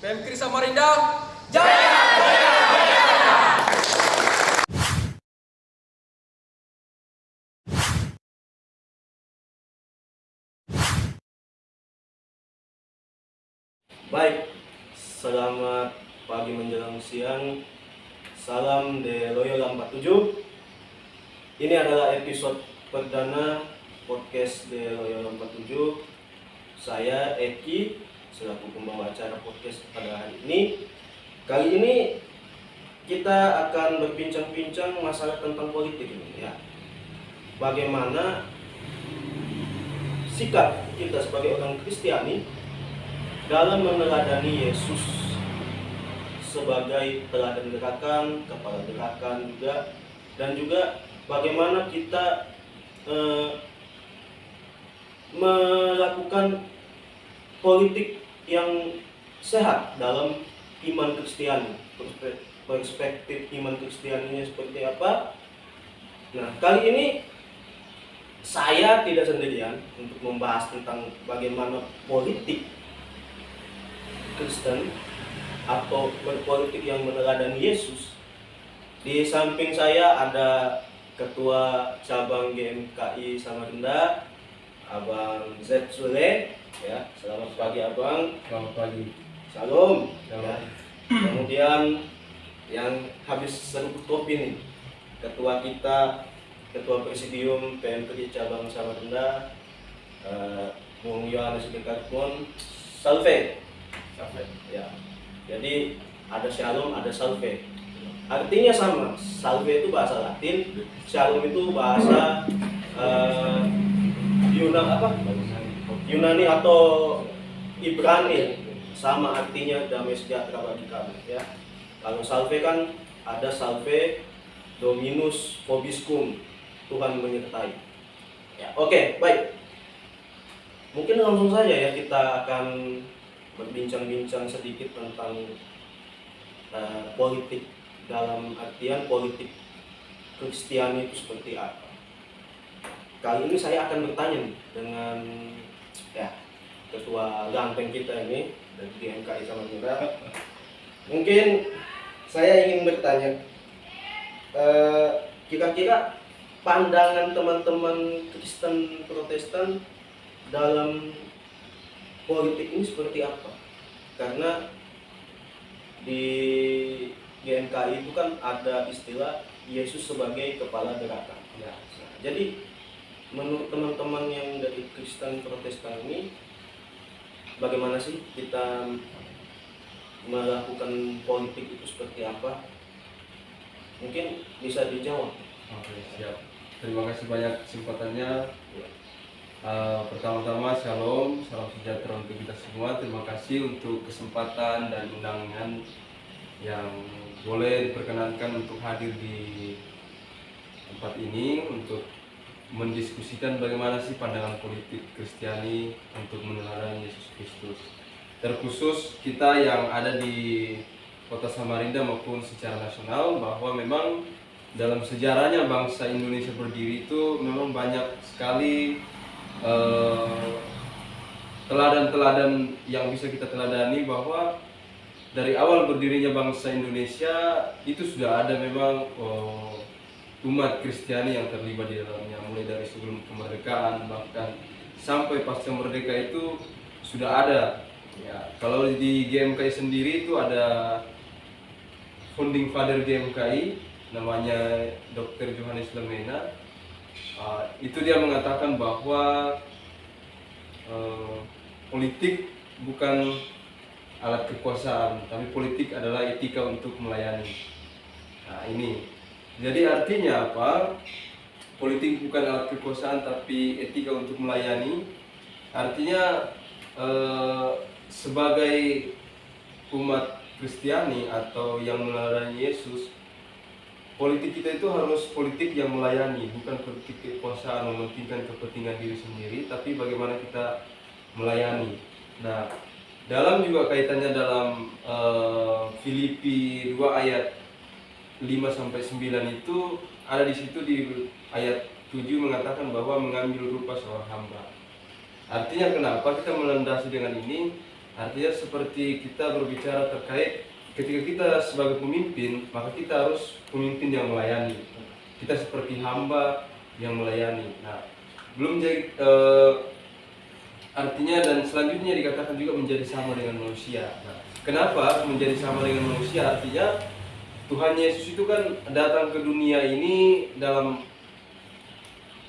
PMKRI Samarinda, jaya! Baik, selamat pagi menjelang siang. Salam de Loyola 47. Ini adalah episode perdana podcast de Loyola 47. Saya Eki selaku pembawa acara podcast pada hari ini. Kali ini kita akan berbincang-bincang masalah tentang politik ini ya. Bagaimana sikap kita sebagai orang Kristiani dalam meneladani Yesus sebagai teladan gerakan, kepala gerakan juga, dan juga bagaimana kita melakukan politik yang sehat dalam iman Kristiani, perspektif iman Kristianinya seperti apa. Nah, kali ini saya tidak sendirian untuk membahas tentang bagaimana politik Kristen atau berpolitik yang meneladani Yesus. Di samping saya ada Ketua Cabang GMKI Samarinda, Abang Z Sule. Ya, selamat pagi Abang. Selamat pagi. Salam. Shalom. Ya. Kemudian yang habis seruput kopi nih, Ketua kita, Ketua Presidium PMKRI Cabang Samarinda, Bung Yohanes Dekatmon, Salve. Ya, jadi ada shalom, ada salve. Artinya sama. Salve itu bahasa Latin, shalom itu bahasa Yunani atau Ibrani. Sama artinya damai sejahtera bagi kami. Ya. Kalau salve kan ada salve Dominus vobiscum, Tuhan menyertai. Ya, oke, baik. Mungkin langsung saja ya kita akan berbincang-bincang sedikit tentang politik dalam artian politik Kristiani itu seperti apa. Kali ini saya akan bertanya nih dengan ketua ganteng kita ini dari GMKI Samarinda. Mungkin saya ingin bertanya, kira-kira pandangan teman-teman Kristen Protestan dalam politik ini seperti apa? Karena di GMKI itu kan ada istilah Yesus sebagai kepala gerakan. Ya. Nah, jadi menurut teman-teman yang dari Kristen Protestan ini, bagaimana sih kita melakukan politik itu seperti apa? Mungkin bisa dijawab. Oke, siap. Terima kasih banyak kesempatannya. Pertama-tama shalom, salam sejahtera untuk kita semua. Terima kasih untuk kesempatan dan undangan yang boleh diperkenankan untuk hadir di tempat ini untuk mendiskusikan bagaimana sih pandangan politik Kristiani untuk meneladani Yesus Kristus. Terkhusus kita yang ada di Kota Samarinda maupun secara nasional, bahwa memang dalam sejarahnya bangsa Indonesia berdiri itu memang banyak sekali teladan-teladan yang bisa kita teladani, bahwa dari awal berdirinya bangsa Indonesia itu sudah ada memang umat Kristiani yang terlibat di dalamnya, mulai dari sebelum kemerdekaan bahkan sampai pasca merdeka itu sudah ada. Ya, kalau di GMKI sendiri itu ada founding father GMKI namanya Dr. Johannes Lemena. Itu dia mengatakan bahwa politik bukan alat kekuasaan, tapi politik adalah etika untuk melayani. Nah, ini jadi artinya apa? Politik bukan alat kekuasaan tapi etika untuk melayani. Artinya sebagai umat Kristiani atau yang melayani Yesus, politik kita itu harus politik yang melayani, bukan politik kekuasaan mementingkan kepentingan diri sendiri, tapi bagaimana kita melayani. Nah, dalam juga kaitannya dalam Filipi 2 ayat 5-9 itu ada di situ, di ayat 7 mengatakan bahwa mengambil rupa seorang hamba. Artinya kenapa kita melandasi dengan ini? Artinya seperti kita berbicara terkait ketika kita sebagai pemimpin, maka kita harus pemimpin yang melayani. Kita seperti hamba yang melayani. Nah, belum jadi artinya dan selanjutnya dikatakan juga menjadi sama dengan manusia. Nah, kenapa menjadi sama dengan manusia? Artinya Tuhan Yesus itu kan datang ke dunia ini dalam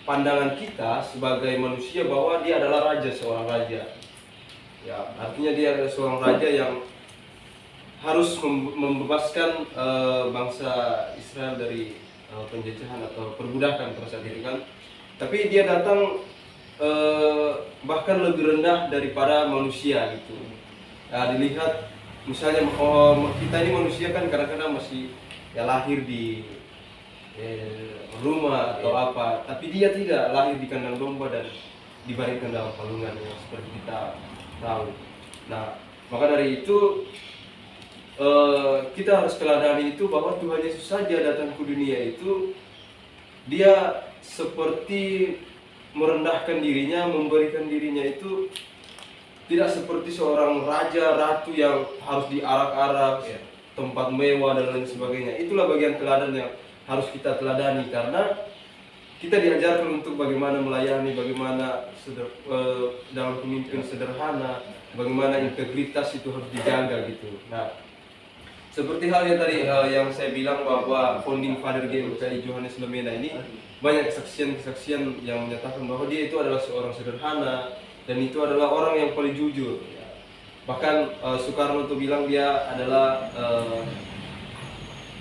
pandangan kita sebagai manusia bahwa dia adalah raja, seorang raja. Ya, artinya dia adalah seorang raja yang harus membebaskan bangsa Israel dari penjajahan atau perbudakan pada saat itu kan. Tapi dia datang bahkan lebih rendah daripada manusia gitu. Nah, dilihat misalnya kita ini manusia kan kadang-kadang masih ya lahir di rumah atau apa, tapi dia tidak, lahir di kandang domba dan dibaringkan dalam palungan ya, seperti kita tahu. Nah, maka dari itu kita harus teladani itu bahwa Tuhan Yesus saja datang ke dunia itu dia seperti merendahkan dirinya, memberikan dirinya itu tidak seperti seorang raja ratu yang harus diarak-arak, tempat mewah dan lain sebagainya. Itulah bagian teladan yang harus kita teladani, karena kita diajarkan untuk bagaimana melayani, bagaimana dalam pemimpin sederhana, bagaimana integritas itu harus dijaga gitu. Nah, seperti hal yang tadi yang saya bilang bahwa founding father GMKI Johannes Lemena ini banyak kesaksian-kesaksian yang menyatakan bahwa dia itu adalah seorang sederhana dan itu adalah orang yang paling jujur. Bahkan Soekarno itu bilang dia adalah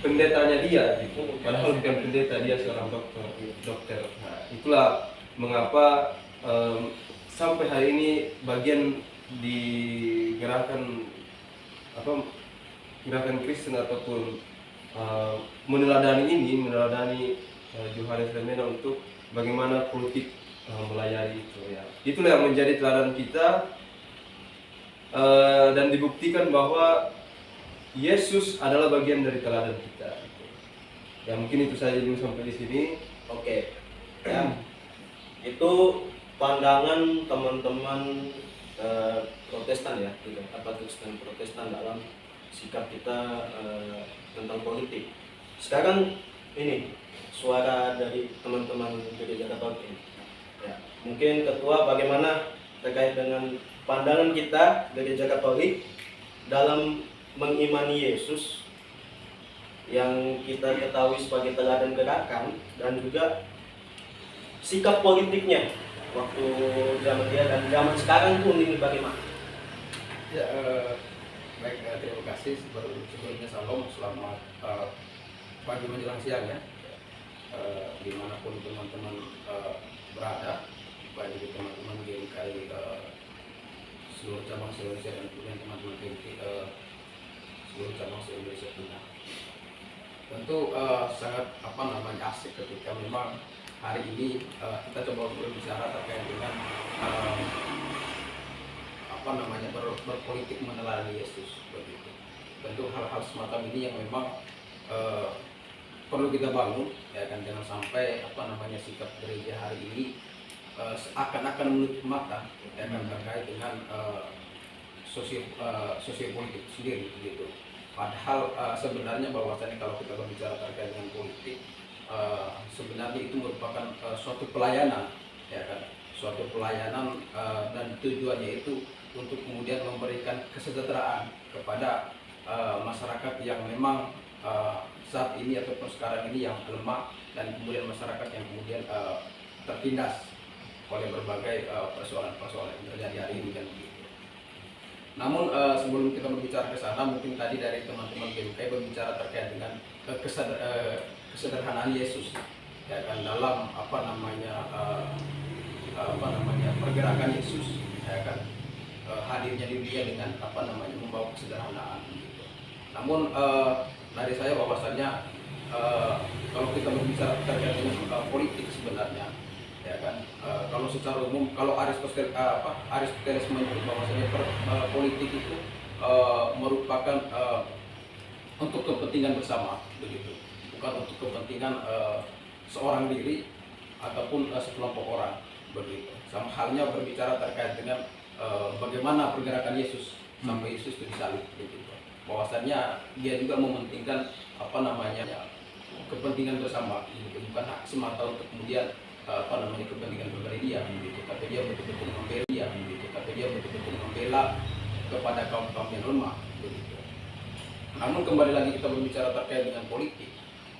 pendetanya dia, gitu. Padahal bukan pendeta, dia seorang dokter. Nah, itulah mengapa sampai hari ini bagian di gerakan Kristen ataupun meneladani Johannes Lemena untuk bagaimana politik melayani itu ya. Itulah yang menjadi teladan kita dan dibuktikan bahwa Yesus adalah bagian dari teladan kita. Ya, mungkin itu saja dulu sampai di sini. Oke. Ya. Itu pandangan teman-teman Protestan ya, apa Kristen Protestan dalam sikap kita tentang politik. Sekarang ini suara dari teman-teman gereja Katolik. Ya, mungkin ketua bagaimana terkait dengan pandangan kita gereja Katolik dalam mengimani Yesus yang kita ketahui sebagai teladan gerakan, dan juga sikap politiknya waktu zaman dia dan zaman sekarang pun ini bagaimana? Ya, baik, terima kasih. Sebelumnya salam, selamat pagi menjelang siang ya, dimanapun teman-teman berada, baik di teman-teman GMKI seluruh cabang se-Indonesia dan kemudian teman-teman seluruh cabang se-Indonesia punya. Tentu sangat asik ketika memang hari ini kita coba berbicara terkait dengan berpolitik meneladani Yesus begitu. Tentu hal-hal semacam ini yang memang perlu kita bangun ya kan, jangan sampai sikap gereja hari ini seakan-akan menutup mata ya kan terkait dengan sosiopolitik sendiri gitu. Padahal sebenarnya bahwasanya kalau kita berbicara terkait dengan politik, sebenarnya itu merupakan suatu pelayanan ya kan, suatu pelayanan dan tujuannya itu untuk kemudian memberikan kesejahteraan kepada masyarakat yang memang saat ini ataupun sekarang ini yang lemah, dan kemudian masyarakat yang kemudian tertindas oleh berbagai persoalan-persoalan yang terjadi hari ini kan begitu. Namun sebelum kita berbicara ke sana, mungkin tadi dari teman-teman GMKI berbicara terkait dengan kesederhanaan Yesus ya kan, dalam pergerakan Yesus ya kan, hadirnya di dunia dengan membawa kesederhanaan gitu. Namun dari saya bahwasannya kalau kita berbicara terkait dengan politik sebenarnya ya kan, kalau secara umum, kalau Aristoteles menyebut bahwasanya politik itu merupakan untuk kepentingan bersama begitu, bukan untuk kepentingan seorang diri ataupun sekelompok orang begitu. Sama halnya berbicara terkait dengan bagaimana pergerakan Yesus sampai Yesus itu disalib begitu. Bahwasannya dia juga mementingkan kepentingan bersama gitu. Bukan hak semata untuk kemudian kepentingan pribadi dia gitu. Tapi dia betul-betul membela kepada kaum-kaum yang lemah begitu. Namun kembali lagi kita berbicara terkait dengan politik,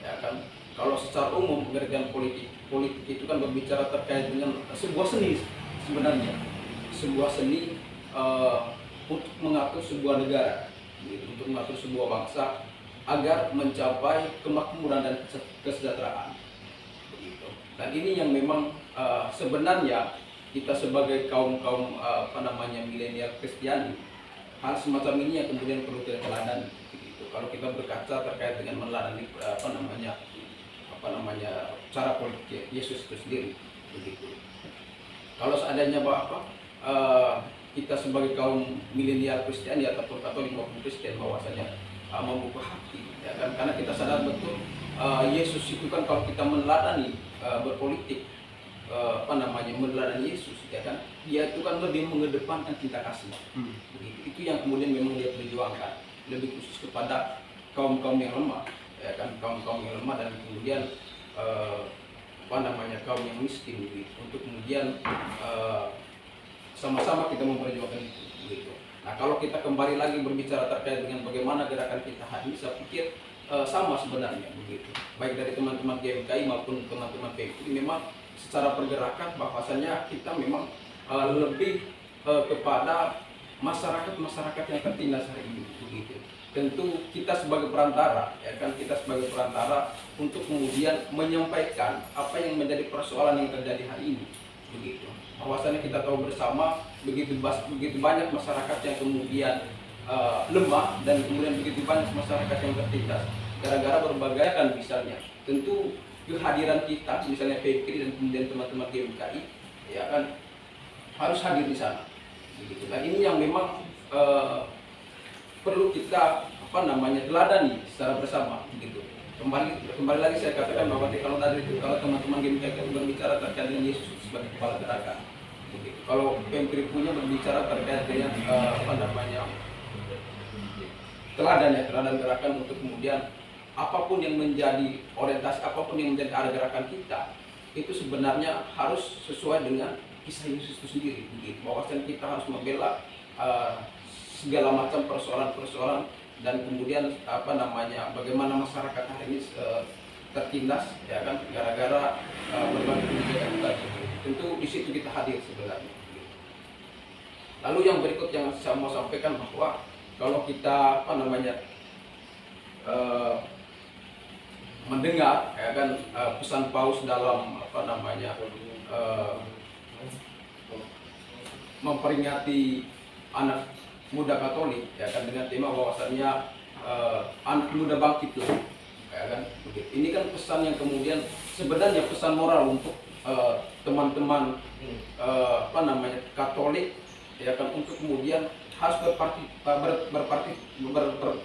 ya kan? Kalau secara umum pengertian politik itu kan berbicara terkait dengan sebuah seni sebenarnya, sebuah seni untuk mengatur sebuah negara, gitu, untuk mengatur sebuah bangsa agar mencapai kemakmuran dan kesejahteraan, begitu. Dan ini yang memang sebenarnya kita sebagai kaum milenial Kristiani, hal semacam ini yang kemudian perlu kita teladani. Kalau kita berkaca terkait dengan meneladani cara politik Yesus itu sendiri, begitu. Kalau seandainya kita sebagai kaum milenial Kristiani ataupun Katolik maupun Kristen bahwasanya membuka hati, ya kan? Karena kita sadar betul Yesus itu kan kalau kita meneladani berpolitik meneladani Yesus, ya kan? Dia itu kan lebih mengedepankan cinta kasih, begitu. Itu yang kemudian memang dia perjuangkan, lebih khusus kepada kaum-kaum yang lemah, ya kan, kaum-kaum yang lemah dan kemudian kaum yang miskin gitu, untuk kemudian sama-sama kita memperjuangkan itu gitu. Nah, kalau kita kembali lagi berbicara terkait dengan bagaimana gerakan kita hari ini, saya pikir sama sebenarnya begitu. Baik dari teman-teman GMKI maupun teman-teman PMI, memang secara pergerakan bahwasannya kita memang lebih kepada masyarakat yang tertindas hari ini begitu. Tentu kita sebagai perantara, ya kan, kita sebagai perantara untuk kemudian menyampaikan apa yang menjadi persoalan yang terjadi hari ini begitu. Bahwasannya kita tahu bersama begitu banyak masyarakat yang kemudian lemah dan kemudian begitu banyak masyarakat yang tertindas gara-gara berbagai kan, misalnya tentu kehadiran kita misalnya PKRI dan kemudian teman-teman GMKI, ya kan, harus hadir di sana begitu. Dan ini yang memang perlu kita teladani secara bersama begitu. Kembali lagi saya katakan bahwa kalau teman-teman GMKI berbicara terkait dengan Yesus sebagai kepala gerakan begitu. Kalau PMPRI punya berbicara terkait dengan teladan gerakan untuk kemudian apapun yang menjadi orientasi, apapun yang menjadi arah gerakan kita itu sebenarnya harus sesuai dengan kisah Yesus itu sendiri begitu. Bahwasanya kita harus membela segala macam persoalan-persoalan dan kemudian bagaimana masyarakat hari ini tertindas, ya kan, gara-gara berbagai kebijakan tadi. Tentu di situ kita hadir sebenarnya. Lalu yang berikut yang saya mau sampaikan bahwa kalau kita mendengar, ya kan, pesan Paus dalam memperingati anak muda Katolik, ya kan, dengan tema bahwasannya anak muda bangkitlah, ya kan, begitu. Ini kan pesan yang kemudian sebenarnya pesan moral untuk teman-teman Katolik, ya kan, untuk kemudian harus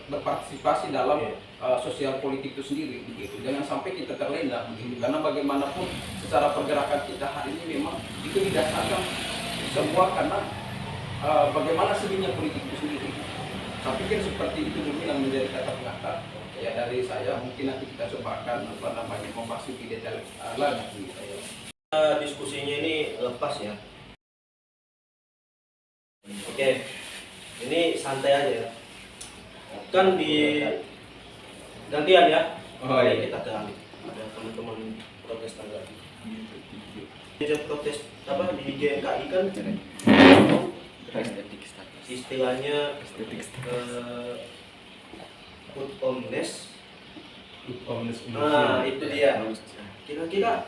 berpartisipasi dalam sosial politik itu sendiri begitu. Jangan sampai kita terlena begitu, karena bagaimanapun secara pergerakan kita hari ini memang itu didasarkan sebuah karena bagaimana seninya politik itu sendiri. Saya pikir seperti itu mungkin yang menjadi kata pengantar ya dari saya. Mungkin nanti kita coba akan membahas lebih detail lagi. Diskusinya ini lepas ya. Oke, ini santai aja ya. Kan di gantian ya. Ini kita ada teman-teman Protestan lagi. Protes di GMKI kan istilahnya ut omnes. Nah, itu dia. Kira-kira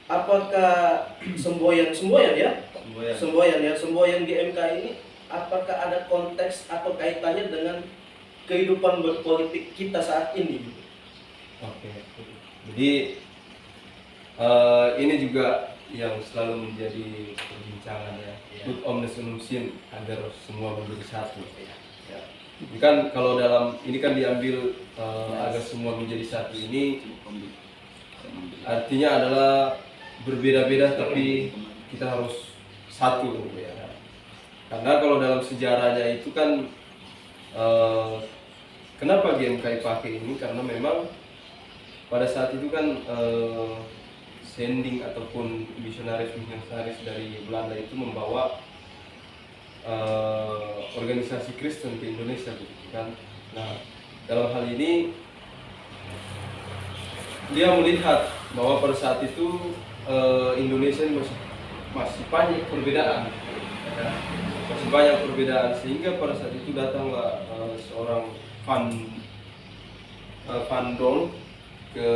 apakah semboyan GMKI ini apakah ada konteks atau kaitannya dengan kehidupan berpolitik kita saat ini? Oke. Jadi ini juga yang selalu menjadi perbincangan ya. Ut omnes unum sum, agar semua menjadi satu. Ya. Ini kan kalau dalam ini kan diambil agar semua menjadi satu ini artinya adalah berbeda-beda tapi kita harus satu ya. Karena kalau dalam sejarahnya itu kan kenapa GMKI pakai ini, karena memang pada saat itu kan sending ataupun misionaris dari Belanda itu membawa organisasi Kristen ke Indonesia gitu kan. Nah, dalam hal ini dia melihat bahwa pada saat itu Indonesia masih banyak perbedaan, ya, masih banyak perbedaan, sehingga pada saat itu datanglah seorang Van Don ke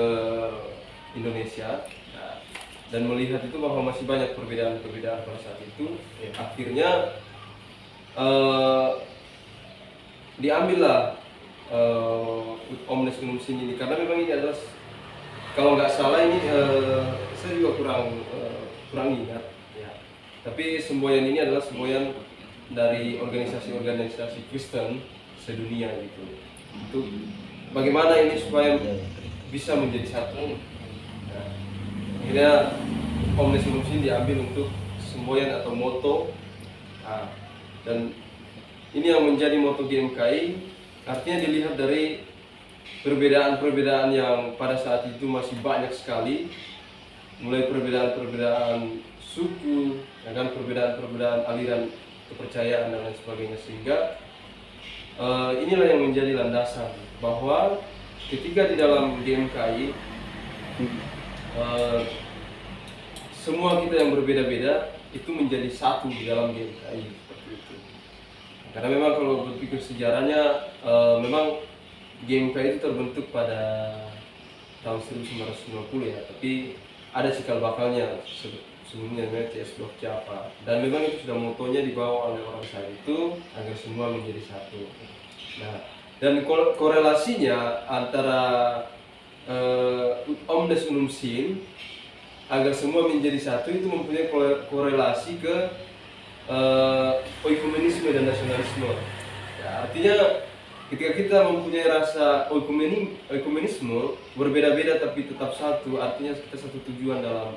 Indonesia, dan melihat itu bahwa masih banyak perbedaan-perbedaan pada saat itu. Akhirnya diambillah Omnes Unum Sin ini, karena memang ini adalah, kalau nggak salah ini saya juga kurang ingat ya, tapi semboyan ini adalah semboyan dari organisasi-organisasi Kristen sedunia gitu. Untuk bagaimana ini supaya bisa menjadi satu. Nah, akhirnya Omnes Unum Sin diambil untuk semboyan atau moto. Nah, dan ini yang menjadi moto GMKI, artinya dilihat dari perbedaan-perbedaan yang pada saat itu masih banyak sekali, mulai perbedaan-perbedaan suku, ya kan, perbedaan-perbedaan aliran kepercayaan dan lain sebagainya, sehingga inilah yang menjadi landasan bahwa ketika di dalam GMKI semua kita yang berbeda-beda itu menjadi satu di dalam GMKI, seperti itu. Karena memang kalau berpikir sejarahnya memang GMKI itu terbentuk pada tahun 1990 ya, tapi ada cikal bakalnya sebelumnya namanya CS Blok Java, dan memang itu sudah motonya dibawa oleh orang saat itu agar semua menjadi satu. Nah, dan korelasinya antara Omnes Unum Sin agar semua menjadi satu itu mempunyai korelasi ke oikumenisme dan nasionalisme. Ya, artinya ketika kita mempunyai rasa oikumenisme, berbeda-beda tapi tetap satu, artinya kita satu tujuan dalam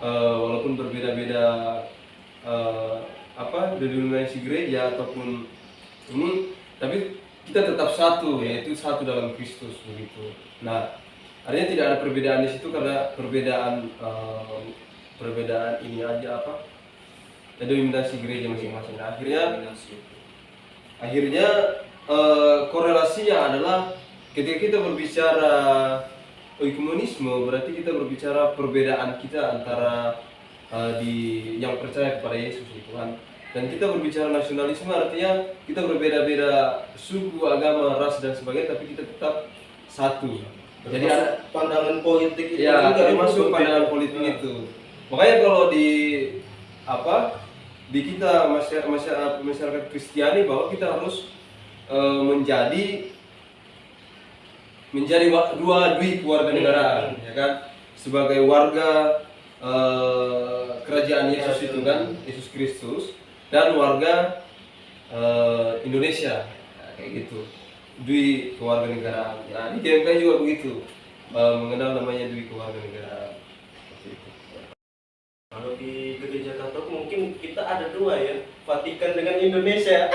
walaupun berbeda-beda denominasi gereja ataupun ini, tapi kita tetap satu, yaitu satu dalam Kristus begitu. Nah, artinya tidak ada perbedaan di situ karena perbedaan ini aja denominasi gereja masing-masing. Nah, akhirnya korelasinya adalah ketika kita berbicara oikumenisme, berarti kita berbicara perbedaan kita antara yang percaya kepada Yesus itu kan. Dan kita berbicara nasionalisme, artinya kita berbeda-beda suku, agama, ras dan sebagainya, tapi kita tetap satu. Jadi ada pandangan politik itu ya, juga termasuk pandangan politik itu. Makanya kalau di kita masyarakat Kristiani, bahwa kita harus menjadi dua keluarga negaraan, ya kan, sebagai warga kerajaan Yesus itu kan, Yesus Kristus, dan warga Indonesia, kayak gitu, dui keluarga negaraan. Nah, di GMKI juga begitu, mengenal namanya dui keluarga negaraan. Kalau di gereja Katolik mungkin kita ada dua ya, Vatikan dengan Indonesia.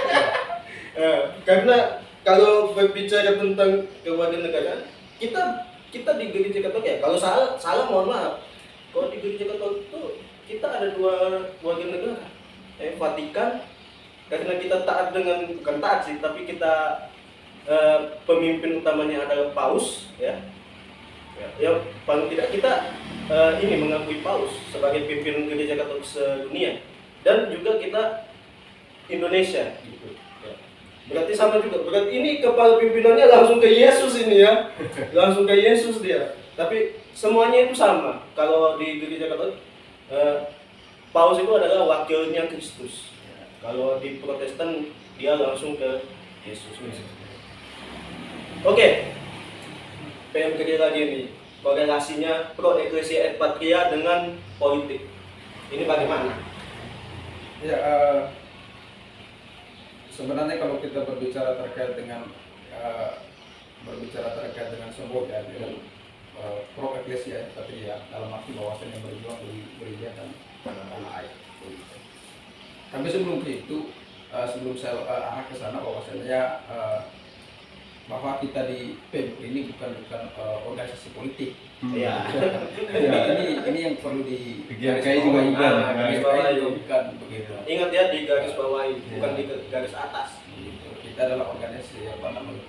Karena kalau berbicara tentang kewarganegaraan, kita di gereja Katolik ya, kalau salah mohon maaf. Kalau di gereja Katolik itu kita ada dua warga negara, Vatikan, karena kita taat bukan taat sih, tapi kita pemimpin utamanya adalah Paus ya. Ya paling tidak kita ini mengakui Paus sebagai pimpinan gereja Katolik sedunia, dan juga kita Indonesia gitu. Berarti sama juga, berarti ini kepala pimpinannya langsung ke Yesus ini ya, langsung ke Yesus dia. Tapi semuanya itu sama. Kalau di gereja Katolik, Paus itu adalah wakilnya Kristus. Kalau di Protestan dia langsung ke Yesus. Oke, PM kedua lagi nih, korelasinya pro ecclesia et patria dengan politik. Ini bagaimana? Ya, sebenarnya kalau kita berbicara terkait dengan semboyan dengan pro ecclesia et patria, dalam arti bahwasannya berjuang bagi gereja dan tanah air. Tapi sebelum ke itu, sebelum saya arah ke sana, bahwasanya bahwa kita di PEM ini bukan organisasi politik. Ya. ini yang perlu di GKI juga bukan. GKI juga bukan begitu. Ingat ya, di garis bawahi, bukan di garis atas. Begitu. Kita adalah organisasi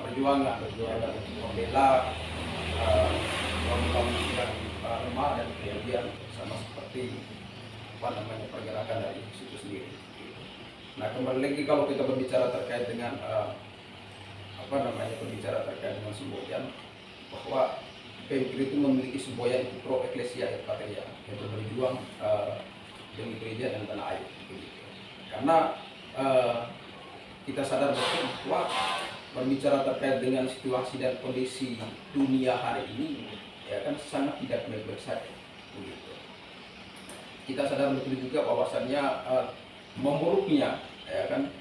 perjuangan untuk membela kaum yang lemah dan kemudian sama seperti pergerakan dari situ sendiri. Nah, kembali lagi kalau kita berbicara terkait dengan berbicara terkait dengan semboyan, bahwa PMK itu memiliki semboyan itu pro ecclesia et patria, yaitu berjuang demi gereja dan tanah air, begitu. Karena kita sadar betul bahwa berbicara terkait dengan situasi dan kondisi dunia hari ini, ya kan sangat tidak baik-baik saja, begitu. Kita sadar betul juga bahwasannya memburuknya, ya kan,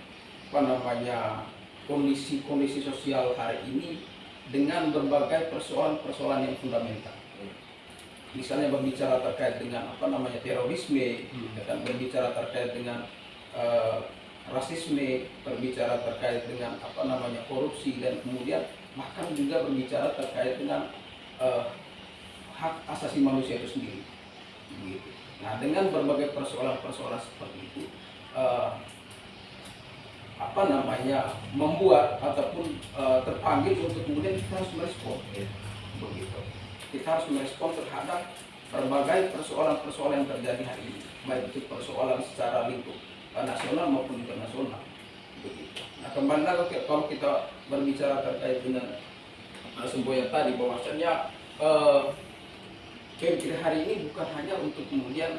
kondisi sosial hari ini dengan berbagai persoalan yang fundamental. Misalnya berbicara terkait dengan terorisme, ya kan, berbicara terkait dengan rasisme, berbicara terkait dengan korupsi, dan kemudian bahkan juga berbicara terkait dengan hak asasi manusia itu sendiri. Begitu. Nah, dengan berbagai persoalan seperti itu, membuat ataupun terpanggil untuk kemudian kita harus merespon, begitu. Kita harus merespon terhadap berbagai persoalan yang terjadi hari ini, baik itu persoalan secara lingkup nasional maupun internasional, begitu. Nah, kembali lagi kalau kita berbicara terkait dengan semboyan tadi, bahwasanya kira hari ini bukan hanya untuk kemudian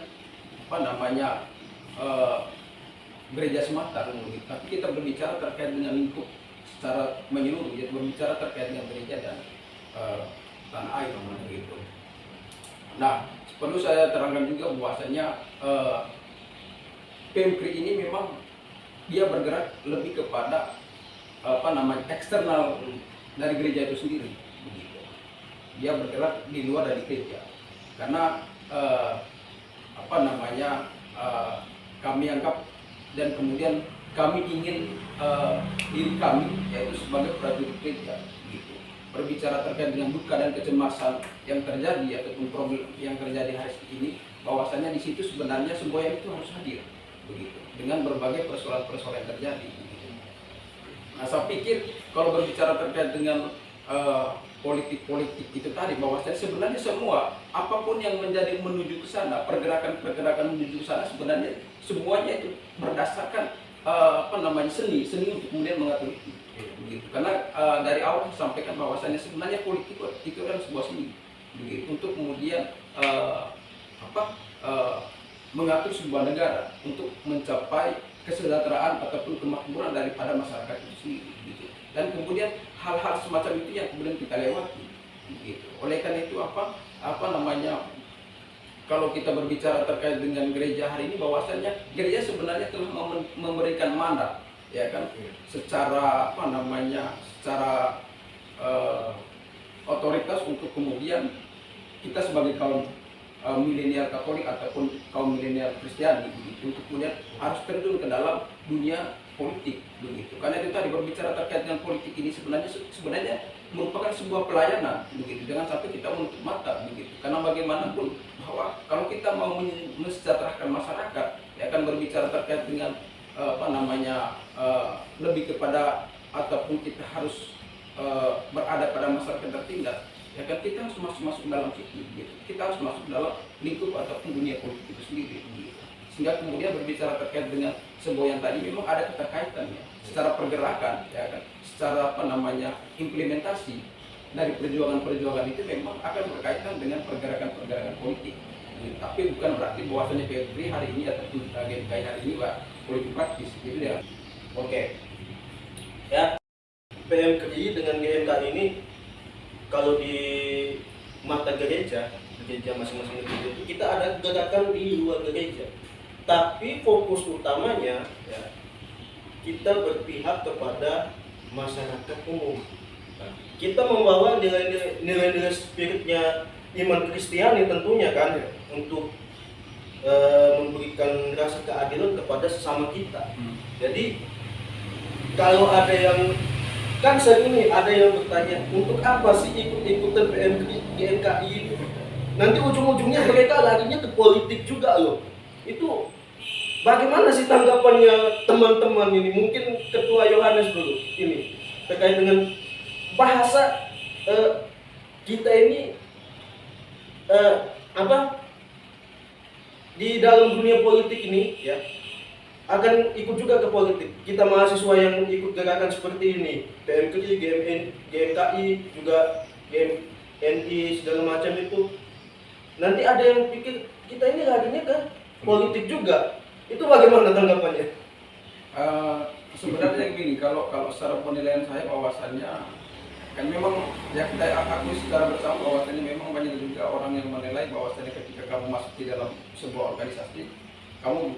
gereja semata, tapi kita berbicara terkait dengan lingkup secara menyeluruh, yaitu berbicara terkait dengan gereja dan tanah air, begitu. Nah, perlu saya terangkan juga bahwasanya PMKRI ini memang dia bergerak lebih kepada eksternal dari gereja itu sendiri, begitu. Dia bergerak di luar dari gereja, karena kami anggap dan kemudian kami ingin diri kami, yaitu sebagai prajurit gereja, gitu, berbicara terkait dengan duka dan kecemasan yang terjadi ataupun problem yang terjadi hari ini, bahwasanya di situ sebenarnya semboyan itu harus hadir, begitu, dengan berbagai persoalan-persoalan yang terjadi, begitu. Nah, saya pikir kalau berbicara terkait dengan politik itu tadi, bahwasanya sebenarnya semua apapun yang menjadi menuju ke sana, pergerakan menuju ke sana, sebenarnya semuanya itu berdasarkan seni untuk kemudian mengatur itu, begitu. Karena dari awal disampaikan bahwasanya sebenarnya politik itu adalah sebuah seni, begitu, untuk kemudian mengatur sebuah negara untuk mencapai kesejahteraan ataupun kemakmuran daripada masyarakat itu sendiri, gitu. Dan kemudian hal-hal semacam itu yang kemudian kita lewati, gitu. Oleh karena itu kalau kita berbicara terkait dengan gereja hari ini, bahwasanya gereja sebenarnya telah memberikan mandat, ya kan, secara secara otoritas untuk kemudian kita sebagai kaum milenial Katolik ataupun kaum milenial Kristiani, untuk kemudian harus terjun ke dalam dunia politik, begitu. Karena itu tadi, berbicara terkait dengan politik ini sebenarnya merupakan sebuah pelayanan, begitu. Jangan sampai kita menutup mata, begitu. Karena bagaimanapun bahwa kalau kita mau mensejahterakan masyarakat, ya akan berbicara terkait dengan lebih kepada ataupun kita harus berada pada masyarakat tertindas, ya kan, kita harus masuk dalam situ, gitu. Kita harus masuk dalam lingkup ataupun dunia politik itu sendiri, gitu. Sehingga kemudian berbicara terkait dengan semboyan tadi memang ada keterkaitannya secara pergerakan, ya kan, secara implementasi dari perjuangan itu memang akan berkaitan dengan pergerakan politik. Tapi bukan berarti bahwasanya PMKRI hari ini ataupun GKI hari ini politik praktis, gitu ya. Oke. Ya, PMKRI dengan GMKI ini kalau di mata gereja masing-masing gereja itu kita ada gerakan di luar gereja. Tapi fokus utamanya, ya, kita berpihak kepada masyarakat umum. Kita membawa nilai-nilai spiritnya iman Kristiani tentunya kan, untuk memberikan rasa keadilan kepada sesama kita. Jadi kalau ada yang kan sering nih ada yang bertanya untuk apa sih ikut-ikutan GMKI itu? Nanti ujung-ujungnya mereka larinya ke politik juga loh. Itu bagaimana sih tanggapannya teman-teman ini? Mungkin Ketua Yohanes dulu ini terkait dengan bahasa kita ini di dalam dunia politik ini ya akan ikut juga ke politik. Kita mahasiswa yang ikut gerakan seperti ini, PMKI, GMKI, juga GMNI segala macam itu, nanti ada yang pikir kita ini larinya ke politik juga. Itu bagaimana tanggapannya? Sebenarnya gini, kalau secara penilaian saya bahwasannya kan memang ya kita akui secara bersama bahwasannya memang banyak juga orang yang menilai bahwasannya ketika kamu masuk di dalam sebuah organisasi kamu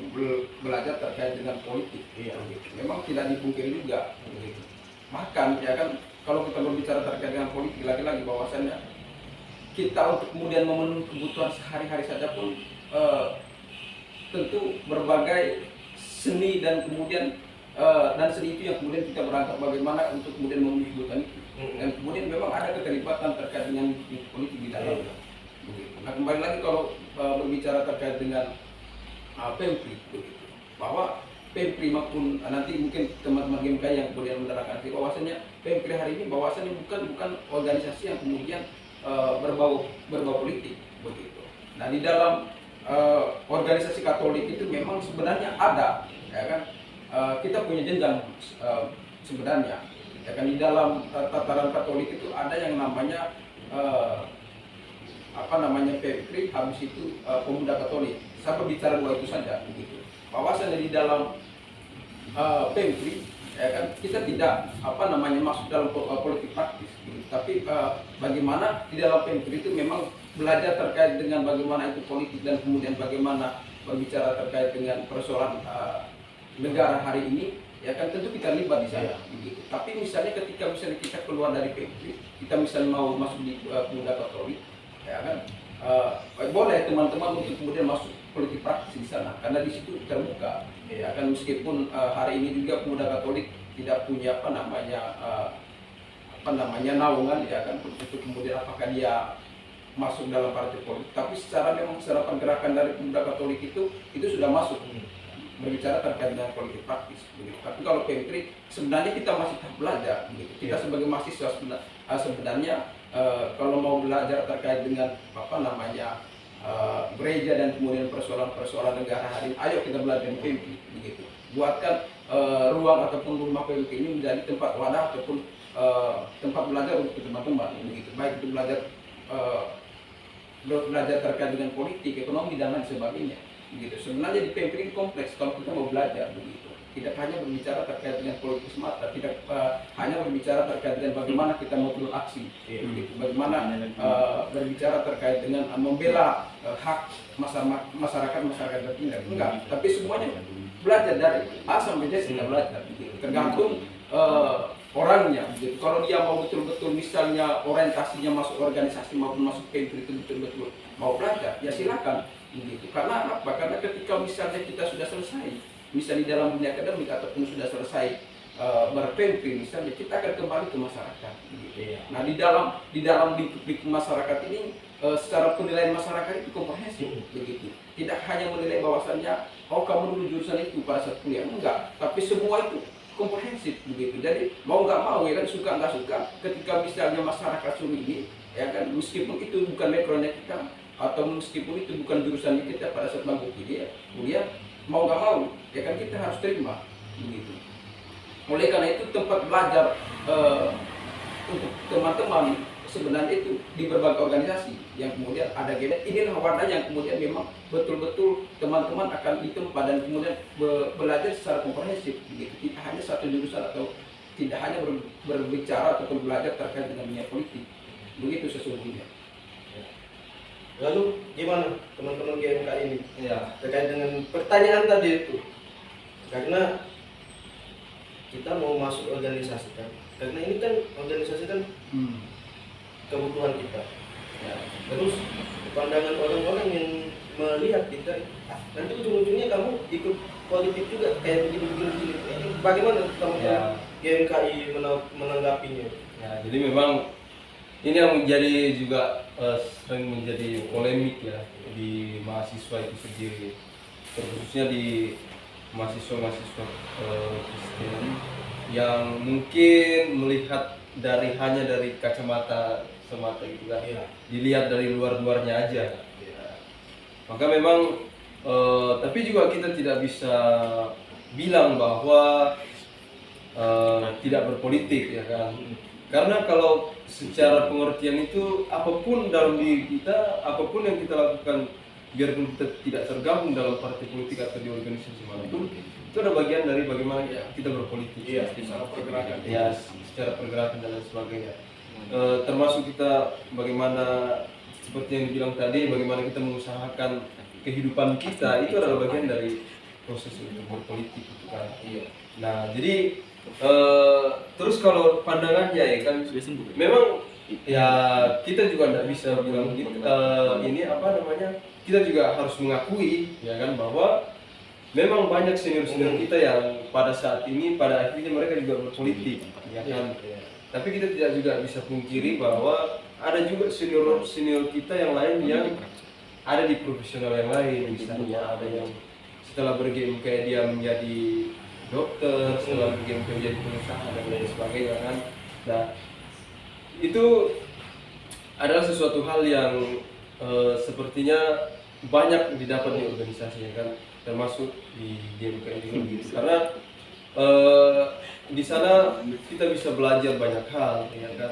belajar terkait dengan politik. Iya. Memang tidak dipungkiri juga begitu. Bahkan ya kan kalau kita berbicara terkait dengan politik lagi-lagi bahwasannya kita untuk kemudian memenuhi kebutuhan sehari-hari saja pun tentu berbagai seni dan kemudian dan seni itu yang kemudian kita berangkat bagaimana untuk kemudian memenuhi kebutuhan itu. Dan kemudian memang ada keterlibatan terkait dengan politik di dalamnya. Nah kembali lagi kalau berbicara terkait dengan PEMPRI begitu, bahwa PEMPRI maupun nanti mungkin teman-teman GMK yang kemudian menerangkan bahwasanya PEMPRI hari ini bahwasanya bukan organisasi yang kemudian berbau politik begitu. Nah di dalam organisasi Katolik itu memang sebenarnya ada, ya kan, kita punya jenjang sebenarnya, ya kan, di dalam tataran Katolik itu ada yang namanya PEMPRI, habis itu pemuda Katolik. Saya berbicara dua itu saja begitu. Bahwasanya di dalam PEMPRI ya kan kita tidak masuk dalam politik praktis gitu. Tapi bagaimana di dalam PEMPRI itu memang belajar terkait dengan bagaimana itu politik dan kemudian bagaimana berbicara terkait dengan persoalan negara hari ini, ya kan tentu kita libat di sana begitu. Tapi misalnya ketika kita keluar dari PEMPRI, kita misalnya mau masuk di pemuda Katolik, ya kan boleh teman-teman untuk kemudian masuk politik praktis di sana karena di situ terbuka, ya kan, meskipun hari ini juga pemuda Katolik tidak punya naungan, ya kan, untuk kemudian apakah dia masuk dalam partai politik, tapi secara pergerakan dari pemuda Katolik itu sudah masuk berbicara terkait dengan politik praktis begitu. Tapi kalau PEMPRI sebenarnya kita masih tahap belajar begitu. Kita sebagai mahasiswa sebenarnya kalau mau belajar terkait dengan gereja dan kemudian persoalan negara hari ini, ayo kita belajar di PEMPRI begitu. Buatkan ruang ataupun rumah PEMPRI ini menjadi tempat wadah ataupun tempat belajar untuk teman-teman begitu. Baik itu belajar terkait dengan politik, ekonomi dan lain sebagainya begitu. Sebenarnya di PEMPRI kompleks kalau kita mau belajar begitu. Tidak hanya berbicara terkait dengan politik semata, tidak hanya berbicara terkait dengan bagaimana kita mau turun aksi, begitu. Bagaimana berbicara terkait dengan membela hak masyarakat tertinggal, enggak. Tapi semuanya belajar dari A sampai Z kita belajar, begitu. Tergantung orangnya, begitu. Kalau dia mau betul-betul misalnya orientasinya masuk organisasi maupun masuk PEMPRI itu betul-betul mau belajar, ya silakan, begitu. Karena apa? Karena ketika misalnya kita sudah selesai misalnya di dalam dunia akademik ataupun sudah selesai berPEMPRI misalnya, kita akan kembali ke masyarakat gitu. Nah di dalam lingkup masyarakat ini secara penilaian masyarakat itu komprehensif begitu. Tidak hanya menilai bahwasannya kamu dulu jurusan itu pada saat kuliah, enggak, tapi semua itu komprehensif begitu. Jadi mau nggak mau, ya kan, suka nggak suka, ketika misalnya masyarakat Suri ini, ya kan, meskipun itu bukan backgroundnya kita atau meskipun itu bukan jurusannya kita pada saat bangku kuliah, mau nggak mau, ya kan, kita harus terima begitu. Oleh karena itu tempat belajar untuk teman-teman sebenarnya itu di berbagai organisasi yang kemudian ada GMK. Inilah wadah yang kemudian memang betul-betul teman-teman akan ditempa dan kemudian belajar secara komprehensif begitu. Tidak hanya satu jurusan atau tidak hanya berbicara ataupun belajar terkait dengan dunia politik. Begitu sesungguhnya. Lalu gimana teman-teman GMK ini terkait dengan pertanyaan tadi itu? Karena kita mau masuk organisasi kan, karena ini kan organisasi kan kebutuhan kita. Terus pandangan orang-orang yang melihat kita nanti ujung-ujungnya kamu ikut politik juga kayak begini. Bagaimana kamu Ya. GMKI menanggapinya? Ya, jadi memang ini yang menjadi juga sering menjadi polemik ya di mahasiswa itu sendiri, terkhususnya di mahasiswa-mahasiswa Kristen yang mungkin melihat hanya dari kacamata semata gitu kan, Iya. dilihat dari luarnya aja. Ya. Maka memang tapi juga kita tidak bisa bilang bahwa tidak berpolitik ya kan. Karena kalau secara pengertian itu apapun dalam diri kita, apapun yang kita lakukan, biarpun kita tidak tergabung dalam partai politik atau di organisasi manapun, itu ada bagian dari bagaimana kita berpolitik. Iya, secara pergerakan. Ya, secara pergerakan dan lain sebagainya. Termasuk kita bagaimana seperti yang dibilang tadi, bagaimana kita mengusahakan kehidupan kita, itu adalah bagian dari proses untuk berpolitik gitu kan. Iya. Nah, jadi terus kalau pandangannya ya kan, memang ya kita juga tidak bisa bilang gitu, ini apa namanya, kita juga harus mengakui ya kan bahwa memang banyak senior-senior kita yang pada saat ini pada akhirnya mereka juga berpolitik ya kan. Tapi kita tidak juga bisa pungkiri bahwa ada juga senior kita yang lain yang ada di profesional yang lain, misalnya ada yang setelah bergame kayak dia menjadi dokter, setelah bergame menjadi pengusaha dan lain sebagainya kan. Nah, itu adalah sesuatu hal yang sepertinya banyak didapat di organisasi ya kan, termasuk di GMKI juga gitu. Karena di sana kita bisa belajar banyak hal ya kan.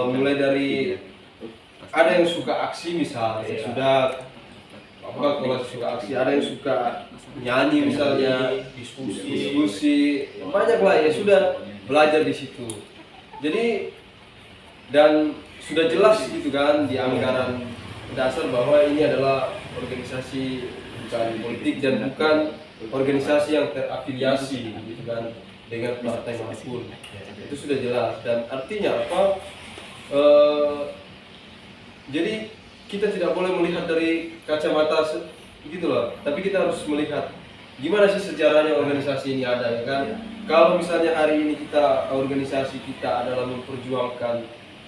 Mulai dari ada yang suka aksi misalnya, sudah apa kalau suka aksi, ada yang suka nyanyi misalnya, diskusi, banyak lah ya, sudah belajar di situ. Jadi dan sudah jelas gitu kan di anggaran dasar bahwa ini adalah organisasi bukan politik dan bukan organisasi yang terafiliasi gitu kan dengan partai manapun. Itu sudah jelas, dan artinya apa? Jadi kita tidak boleh melihat dari kacamata gitu loh, tapi kita harus melihat gimana sih sejarahnya organisasi ini ada ya kan. Kalau misalnya hari ini organisasi kita adalah memperjuangkan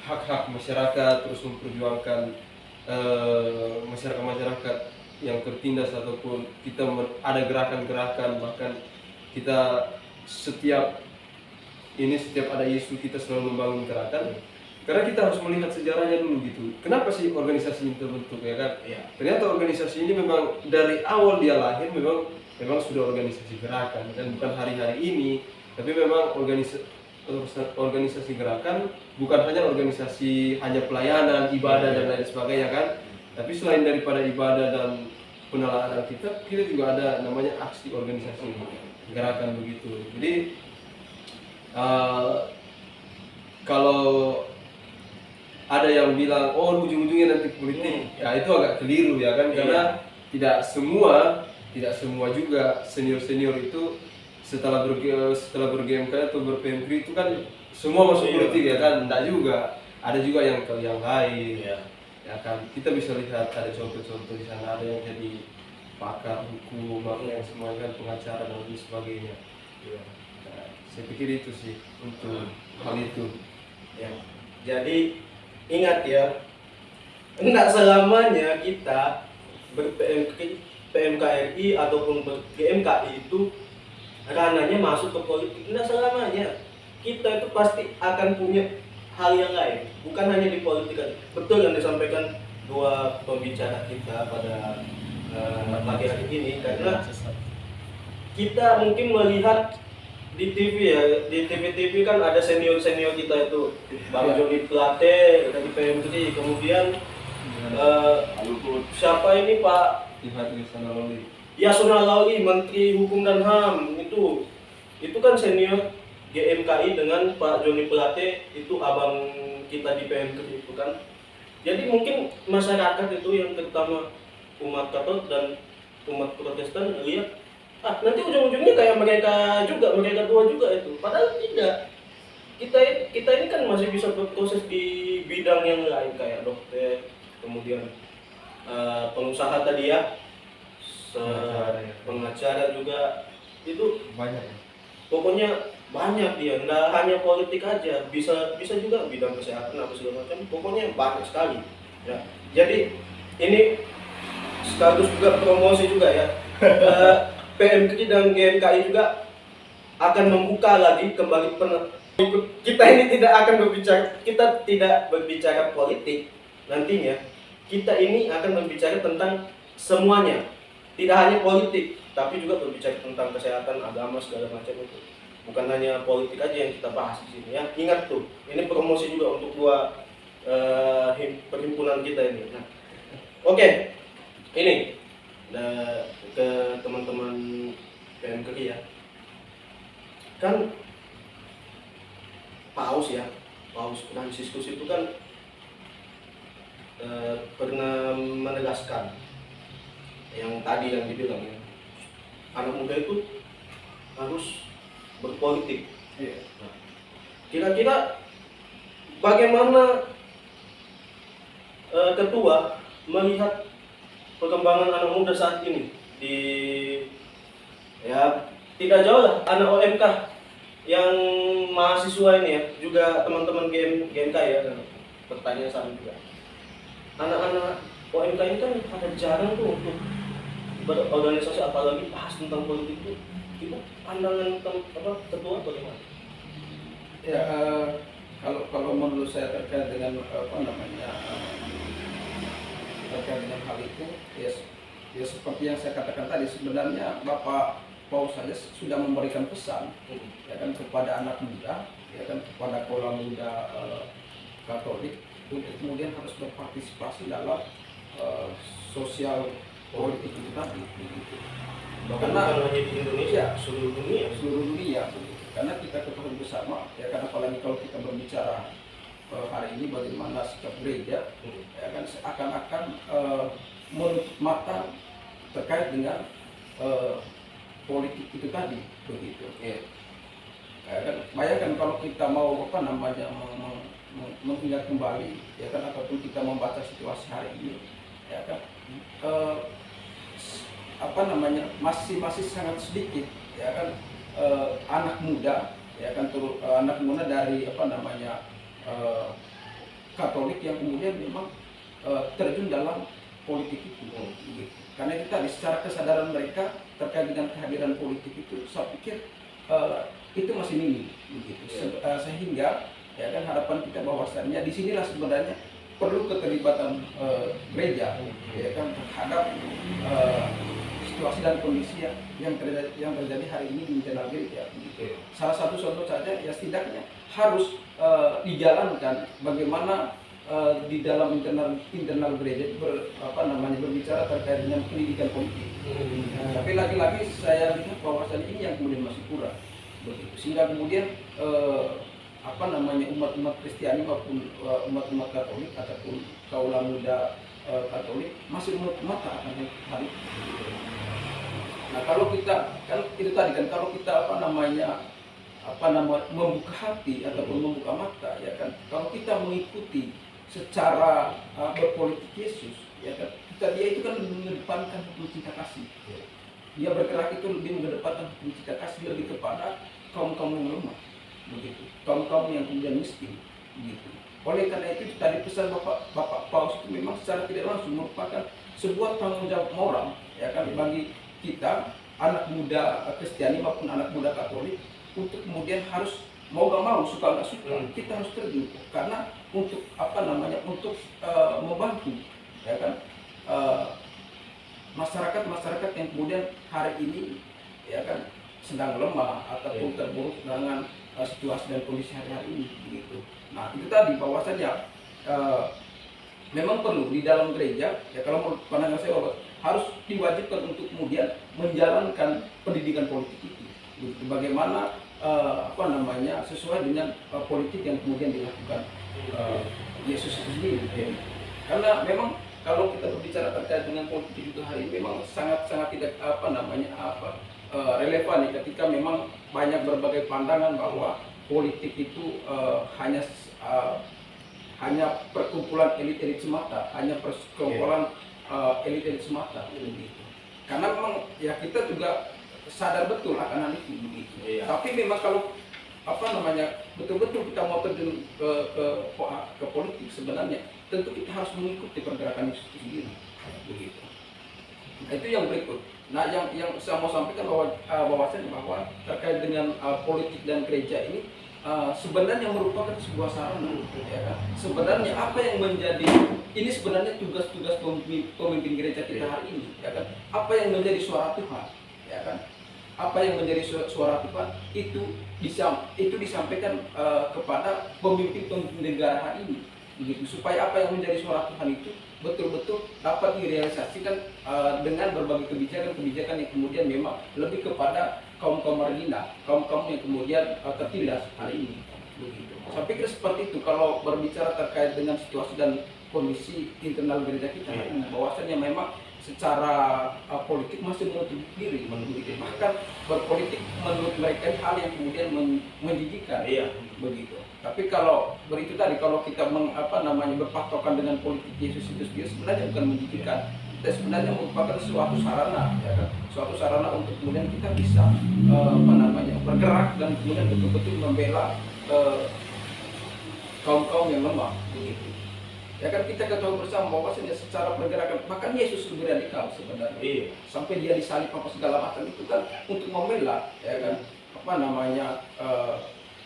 hak-hak masyarakat, terus memperjuangkan masyarakat yang tertindas, ataupun kita ada gerakan-gerakan, bahkan kita setiap ada isu kita selalu membangun gerakan. Karena kita harus melihat sejarahnya dulu gitu. Kenapa sih organisasi ini terbentuk ya kan? Ternyata organisasi ini memang dari awal dia lahir memang sudah organisasi gerakan, dan bukan hari-hari ini, tapi memang organisasi gerakan, bukan hanya organisasi hanya pelayanan, ibadah dan lain sebagainya kan. Tapi selain daripada ibadah dan peneladaan kita juga ada namanya aksi organisasi gerakan begitu. Jadi kalau ada yang bilang oh ujung-ujungnya nanti politik, ya itu agak keliru ya kan, karena tidak semua juga senior itu setelah ber-GMK atau ber-PMK itu kan semua masuk politik ya kan, enggak juga, ada juga yang lain ya kan. Kita bisa lihat ada contoh-contoh di sana, ada yang jadi pakar hukum, ada yang semuanya kan pengacara dan lain sebagainya. Nah, saya pikir itu sih untuk hal itu ya. Jadi ingat ya, enggak selamanya kita ber-PMKRI ataupun ber-GMKI itu ranahnya masuk ke politik. Enggak selamanya. Kita itu pasti akan punya hal yang lain, bukan hanya di politik. Betul yang disampaikan dua pembicara kita pada pagi hari ini, karena kita mungkin melihat di TV ya, di TV kan ada senior kita itu, Bang Joni Plate dari PMK, kemudian siapa ini Pak Yasona Lawli, Menteri Hukum dan HAM, itu kan senior GMKI, dengan Pak Joni Plate itu abang kita di PMK itu kan. Jadi mungkin masyarakat itu yang terutama umat Katolik dan umat Protestan lihat nanti ujung-ujungnya kayak mereka dua juga itu. Padahal tidak. Kita ini kan masih bisa berproses di bidang yang lain kayak dokter, kemudian pengusaha tadi ya, Pengacara ya. pengacara juga, itu Banyak ya. pokoknya banyak dia, nggak hanya politik aja, bisa bisa juga bidang kesehatan apa segala macam, pokoknya banyak sekali ya. Jadi ini sekaligus juga promosi juga ya. PMKI dan GMKI juga akan membuka lagi kembali kita ini tidak akan berbicara, kita tidak berbicara politik nantinya, kita ini akan berbicara tentang semuanya, tidak hanya politik tapi juga berbicara tentang kesehatan, agama, segala macam itu. Bukan hanya politik aja yang kita bahas di sini ya. Ingat tuh, ini promosi juga untuk dua perhimpunan kita ini. Nah, oke, ini ke teman-teman PMKI ya. Kan Paus Fransiskus itu kan pernah menegaskan yang tadi yang dibilang ya, anak muda itu harus berpolitik. Nah, kira-kira bagaimana ketua melihat perkembangan anak muda saat ini di ya tidak jauh lah anak OMK yang mahasiswa ini ya, juga teman-teman GMK ya, pertanyaan sama juga. Anak-anak OMK ini kan ada jarang tuh untuk berorganisasi, apalagi bahas tentang politik itu pandangan ketua bagaimana? Ya, kalau menurut saya terkait dengan terkait dengan hal itu, ya seperti yang saya katakan tadi, sebenarnya Bapak Paus saja sudah memberikan pesan ya kan kepada anak muda, ya kan kepada kaula muda Katolik untuk kemudian harus berpartisipasi dalam sosial politik itu tadi. Karena hanya di Indonesia, seluruh dunia. Karena kita ketahui bersama, ya kan apalagi kalau kita berbicara hari ini bagaimana sikap gereja, ya kan seakan-akan menutup mata terkait dengan politik itu tadi, begitu. Ya kan, bayangkan kalau kita mau mengingat kembali, ya kan, ataupun kita membaca situasi hari ini, ya kan, masih sangat sedikit, ya kan, anak muda, ya kan, anak muda dari Katolik yang kemudian memang terjun dalam politik itu, gitu. Karena itu tadi secara kesadaran mereka terkait dengan kehadiran politik itu, saya pikir itu masih minim, begitu. Sehingga ya kan harapan kita bahwasannya disinilah sebenarnya perlu keterlibatan gereja, ya kan, terhadap situasi dan kondisi yang terjadi hari ini di internal gereja. Gitu. Salah satu contoh saja ya setidaknya harus dijalankan bagaimana di dalam internal gereja berbicara terkait dengan pendidikan politik. Tapi lagi-lagi saya lihat bahwasannya ini yang kemudian masih kurang. Begitu. Sehingga kemudian umat-umat Kristiani maupun umat-umat Katolik ataupun kaula muda Katolik masih menutup mata akan hal itu. Nah, kalau kita kan itu tadi kan, kalau kita membuka hati ataupun membuka mata, ya kan, kalau kita mengikuti secara berpolitik Yesus, ya kan, dia itu kan lebih mengedepankan hukum cinta kasih. Dia bergerak itu lebih mengedepankan hukum cinta kasih, lebih kepada kaum yang lemah, begitu, kaum yang kemudian miskin, begitu. Oleh karena itu tadi pesan Bapak Paus itu memang secara tidak langsung merupakan sebuah tanggung jawab moral, ya kan, bagi kita anak muda Kristiani maupun anak muda Katolik untuk kemudian harus mau gak mau, suka nggak suka, kita harus terjun, karena untuk untuk membantu, ya kan, masyarakat yang kemudian hari ini, ya kan, sedang lemah ataupun terburuk dengan situasi dan kondisi hari ini, begitu. Nah, itu tadi bahwasannya memang perlu di dalam gereja, ya kalau menurut pandangan saya harus diwajibkan untuk kemudian menjalankan pendidikan politik itu. Gitu. Bagaimana sesuai dengan politik yang kemudian dilakukan Yesus itu sendiri. Ya. Karena memang kalau kita berbicara terkait dengan politik itu hari ini memang sangat tidak relevan ya, ketika memang banyak berbagai pandangan bahwa politik itu hanya perkumpulan elit semata, hanya perkumpulan elit-elit semata begitu. Karena memang ya kita juga sadar betul akan hal itu begitu. Iya. Tapi memang kalau betul-betul kita mau terjun ke politik sebenarnya tentu kita harus mengikuti pergerakan itu sendiri begitu. Nah, itu yang berikut. Nah, yang saya mau sampaikan bahwa terkait dengan politik dan gereja ini sebenarnya merupakan sebuah sarana, ya kan? Sebenarnya apa yang menjadi ini sebenarnya tugas-tugas pemimpin gereja kita hari ini, ya kan? Apa yang menjadi suara Tuhan, ya kan? Apa yang menjadi suara Tuhan itu disampaikan kepada pemimpin negara hari ini, begitu, supaya apa yang menjadi suara Tuhan itu betul-betul dapat direalisasikan dengan berbagai kebijakan yang kemudian memang lebih kepada kaum marginal, kaum yang kemudian tertindas hari ini, begitu. Saya pikir seperti itu kalau berbicara terkait dengan situasi dan kondisi internal gereja kita hari ini, bahwasannya memang secara politik masih menutup diri, begitu. Bahkan berpolitik menurut mereka hal yang kemudian menjijikan, begitu. Tapi kalau beritu tadi, kalau kita berpatokan dengan politik Yesus itu sendiri sebenarnya bukan menjijikan, kita sebenarnya merupakan suatu sarana, ya kan? Suatu sarana untuk kemudian kita bisa bergerak dan kemudian betul-betul membela kaum yang lemah, begitu. Ya kan, kita ketahui bersama bahwa secara pergerakan bahkan Yesus lebih radikal sebenarnya, sampai dia disalib apa segala macam itu kan untuk membela, ya kan,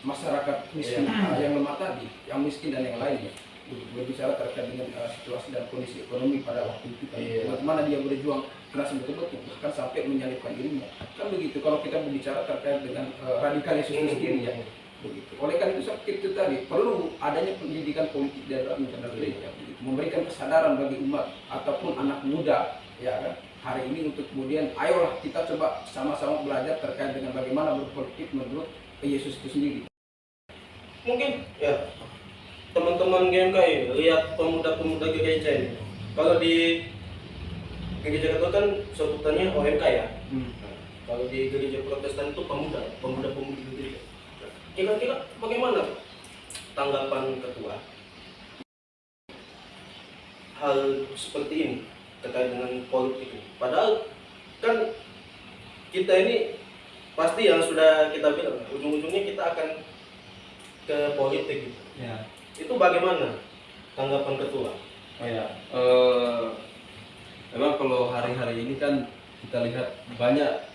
masyarakat miskin yang lemah tadi, yang miskin dan yang lainnya. Berbicara terkait dengan situasi dan kondisi ekonomi pada waktu itu kan, bagaimana dia berjuang keras betul-betul bahkan sampai menyalibkan dirinya, kan begitu. Kalau kita berbicara terkait dengan radikal Yesus itu sendiri, ya begitu. Oleh karena itu seperti itu tadi perlu adanya pendidikan politik dalam internal gereja, memberikan kesadaran bagi umat ataupun anak muda, ya kan, hari ini untuk kemudian ayolah kita coba sama-sama belajar terkait dengan bagaimana berpolitik menurut Yesus itu sendiri. Mungkin ya teman-teman GMKI lihat pemuda-pemuda gereja ini, kalau di gereja Katolik kan sebutannya OMK ya. Kalau di gereja Protestan itu pemuda-pemudi gereja. Kira-kira bagaimana tanggapan ketua hal seperti ini terkait dengan politik ini? Padahal kan kita ini pasti yang sudah kita bilang ujung-ujungnya kita akan ke politik gitu. Ya. Itu bagaimana tanggapan ketua? Memang kalau hari-hari ini kan kita lihat banyak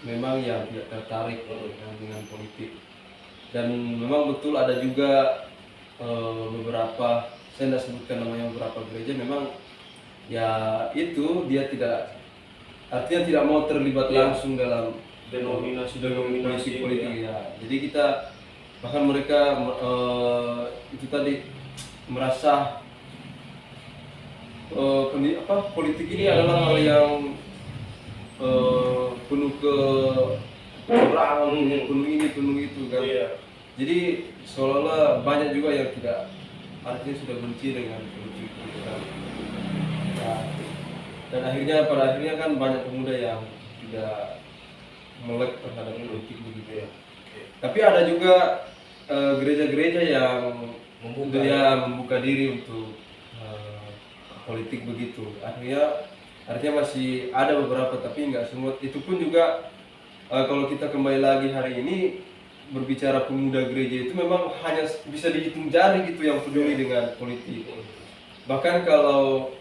memang yang tidak tertarik dengan politik, dan memang betul ada juga beberapa, saya tidak sebutkan namanya, beberapa gereja memang ya itu dia tidak, artinya tidak mau terlibat langsung dalam denominasi politik ya. Jadi kita bahkan mereka itu tadi merasa politik ini adalah hal yang penuh kecurangan, penuh ini, penuh itu kan. Jadi seolah-olah banyak juga yang tidak, artinya sudah benci dengan politik kan. Nah, dan pada akhirnya kan banyak pemuda yang tidak melek terhadap politik begitu ya. Tapi ada juga gereja-gereja yang membuka diri untuk politik begitu. Artinya masih ada beberapa, tapi nggak semua. Itu pun juga kalau kita kembali lagi hari ini berbicara pemuda gereja itu memang hanya bisa dihitung jari gitu yang peduli dengan politik. Bahkan kalau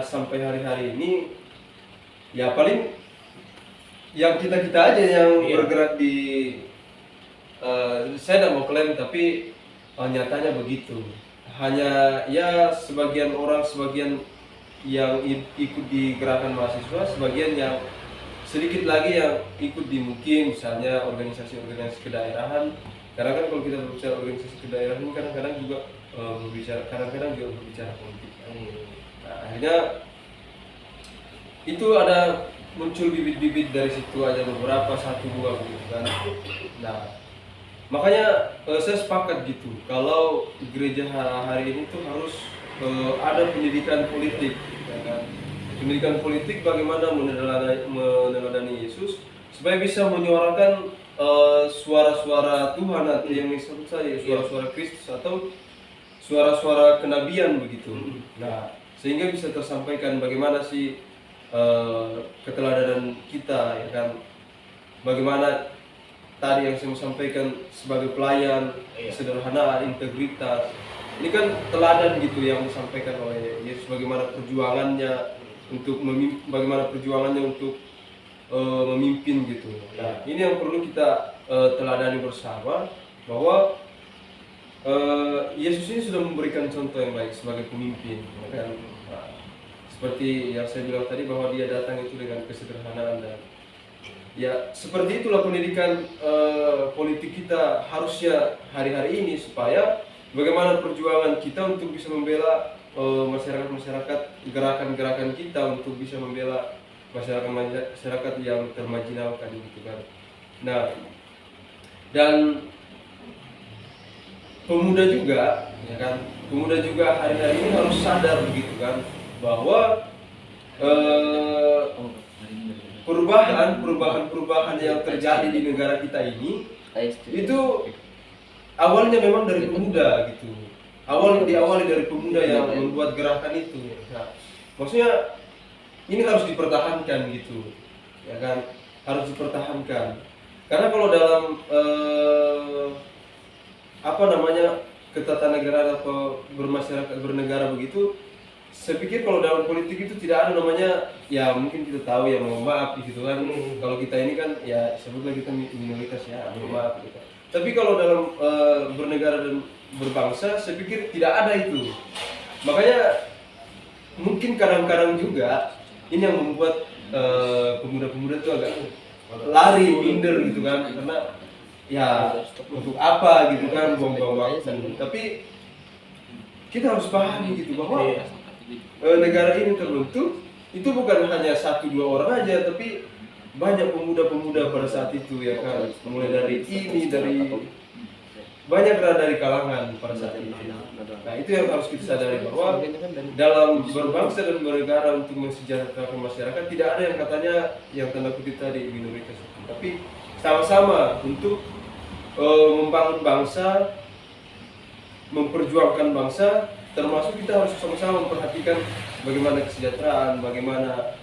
sampai hari-hari ini ya paling yang kita aja yang bergerak di saya tidak mau klaim, tapi nyatanya begitu. Hanya ya sebagian orang, sebagian yang ikut di gerakan mahasiswa, sebagian yang sedikit lagi yang ikut di mungkin misalnya organisasi-organisasi kedaerahan. Karena kan kalau kita berbicara organisasi kedaerahan ini kadang-kadang juga berbicara politik. Nah, akhirnya itu ada muncul bibit-bibit dari situ aja, beberapa, 1-2 gitu kan. Nah, makanya saya sepakat gitu kalau gereja hari ini tuh harus ada pendidikan politik, ya kan? Pendidikan politik bagaimana meneladani Yesus supaya bisa menyuarakan suara-suara Tuhan, atau yang disebut saya suara-suara Kristus atau suara-suara kenabian begitu. Nah, sehingga bisa tersampaikan bagaimana sih keteladanan kita, ya kan, bagaimana tadi yang saya sampaikan sebagai pelayan, kesederhanaan, integritas. Ini kan teladan gitu yang disampaikan oleh Yesus, bagaimana perjuangannya untuk memimpin gitu. Nah, ini yang perlu kita teladani bersama, bahwa Yesus ini sudah memberikan contoh yang baik sebagai pemimpin, ya kan? Nah, seperti yang saya bilang tadi, bahwa dia datang itu dengan kesederhanaan, dan ya seperti itulah pendidikan politik kita harusnya hari-hari ini, supaya bagaimana perjuangan kita untuk bisa membela masyarakat-masyarakat, gerakan-gerakan kita untuk bisa membela masyarakat yang termarginalkan gitu kan. Nah, dan pemuda juga, ya kan, pemuda juga hari-hari ini harus sadar begitu kan, bahwa perubahan yang terjadi di negara kita ini itu awalnya memang dari pemuda gitu. Diawali dari pemuda yang membuat gerakan itu. Nah, maksudnya ini harus dipertahankan gitu, ya kan, harus dipertahankan. Karena kalau dalam ketatanegaraan atau bermasyarakat, bernegara begitu, saya pikir kalau dalam politik itu tidak ada namanya, ya mungkin kita tahu ya, mohon maaf gitu kan. Kalau kita ini kan ya sebutlah kita minoritas ya, mohon maaf gitu. Tapi kalau dalam bernegara dan berbangsa, saya pikir tidak ada itu. Makanya mungkin kadang-kadang juga ini yang membuat pemuda-pemuda itu agak lari, minder gitu kan, karena ya untuk apa gitu kan, buang-buang waktu. Tapi kita harus pahami gitu, bahwa negara ini terbentuk itu bukan hanya 1-2 orang aja, tapi banyak pemuda-pemuda pada saat itu, ya kan, mulai dari banyak dari kalangan pada saat itu. Nah, itu yang harus kita sadari, bahwa dalam berbangsa dan bernegara untuk mensejahterakan masyarakat tidak ada yang katanya yang tanda kutip tadi minoritas, tapi sama-sama untuk membangun bangsa, memperjuangkan bangsa, termasuk kita harus sama-sama memperhatikan bagaimana kesejahteraan, bagaimana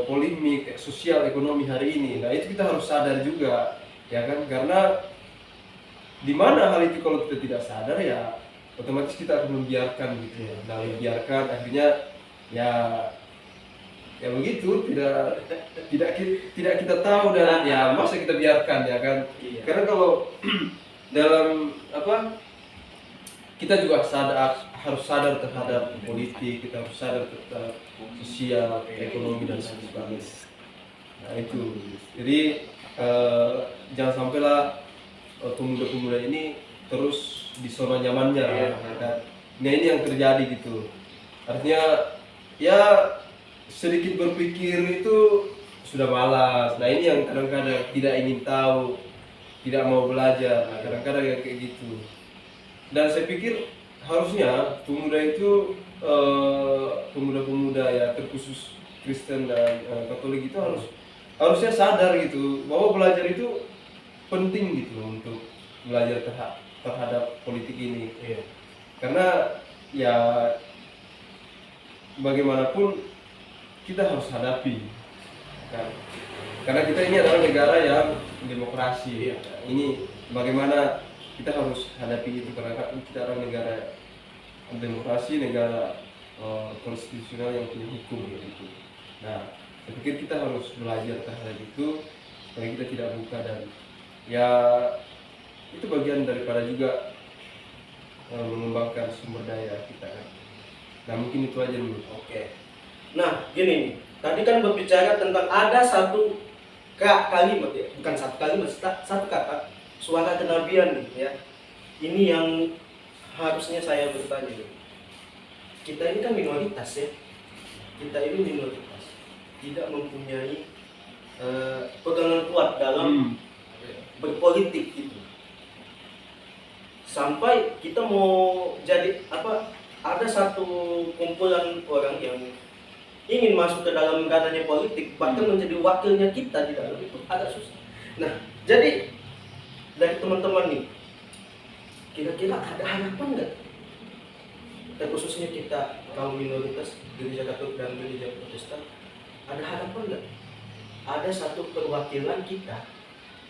polemik sosial ekonomi hari ini. Nah, itu kita harus sadar juga, ya kan, karena di mana hal itu kalau kita tidak sadar, ya otomatis kita akan membiarkan gitu ya. Nah, membiarkan akhirnya ya begitu, tidak kita tahu, dan ya masa kita biarkan, ya kan. Karena kalau dalam kita juga harus sadar terhadap politik, kita harus sadar terhadap sosial, ekonomi, dan sebagainya. Nah, itu. Jadi jangan sampailah pemuda-pemuda ini terus di zona nyamannya, ya kan. Nah, ini yang terjadi gitu. Artinya ya sedikit berpikir itu sudah malas. Nah, ini yang kadang-kadang tidak ingin tahu, tidak mau belajar. Nah, kadang-kadang ya kayak gitu. Dan saya pikir harusnya pemuda itu, pemuda-pemuda ya, terkhusus Kristen dan Katolik itu harusnya sadar gitu, bahwa belajar itu penting gitu, untuk belajar terhadap politik ini. Karena ya bagaimanapun kita harus hadapi kan. Karena kita ini adalah negara yang demokrasi. Ini bagaimana kita harus hadapi itu, karena kita adalah negara demokrasi, negara konstitusional yang punya hukum gitu. Nah, saya pikir kita harus belajar terhadap itu supaya kita tidak buka, dan ya itu bagian daripada juga mengembangkan sumber daya kita kan. Nah, mungkin itu aja dulu. Oke. Nah, gini nih. Tadi kan berbicara tentang ada satu kalimat ya, bukan satu kalimat, satu kata, suara kenabian nih ya. Ini yang harusnya saya bertanya nih. Kita ini kan minoritas ya. Kita ini minoritas. Tidak mempunyai pegangan kuat dalam berpolitik gitu. Sampai kita mau jadi ada satu kumpulan orang yang ingin masuk ke dalam ranahnya politik, bahkan menjadi wakilnya kita di dalam itu agak susah. Nah, jadi dari teman-teman nih, kira-kira ada harapan nggak khususnya kita kaum minoritas gereja Katolik dan gereja Protestan, ada harapan nggak? Ada satu perwakilan kita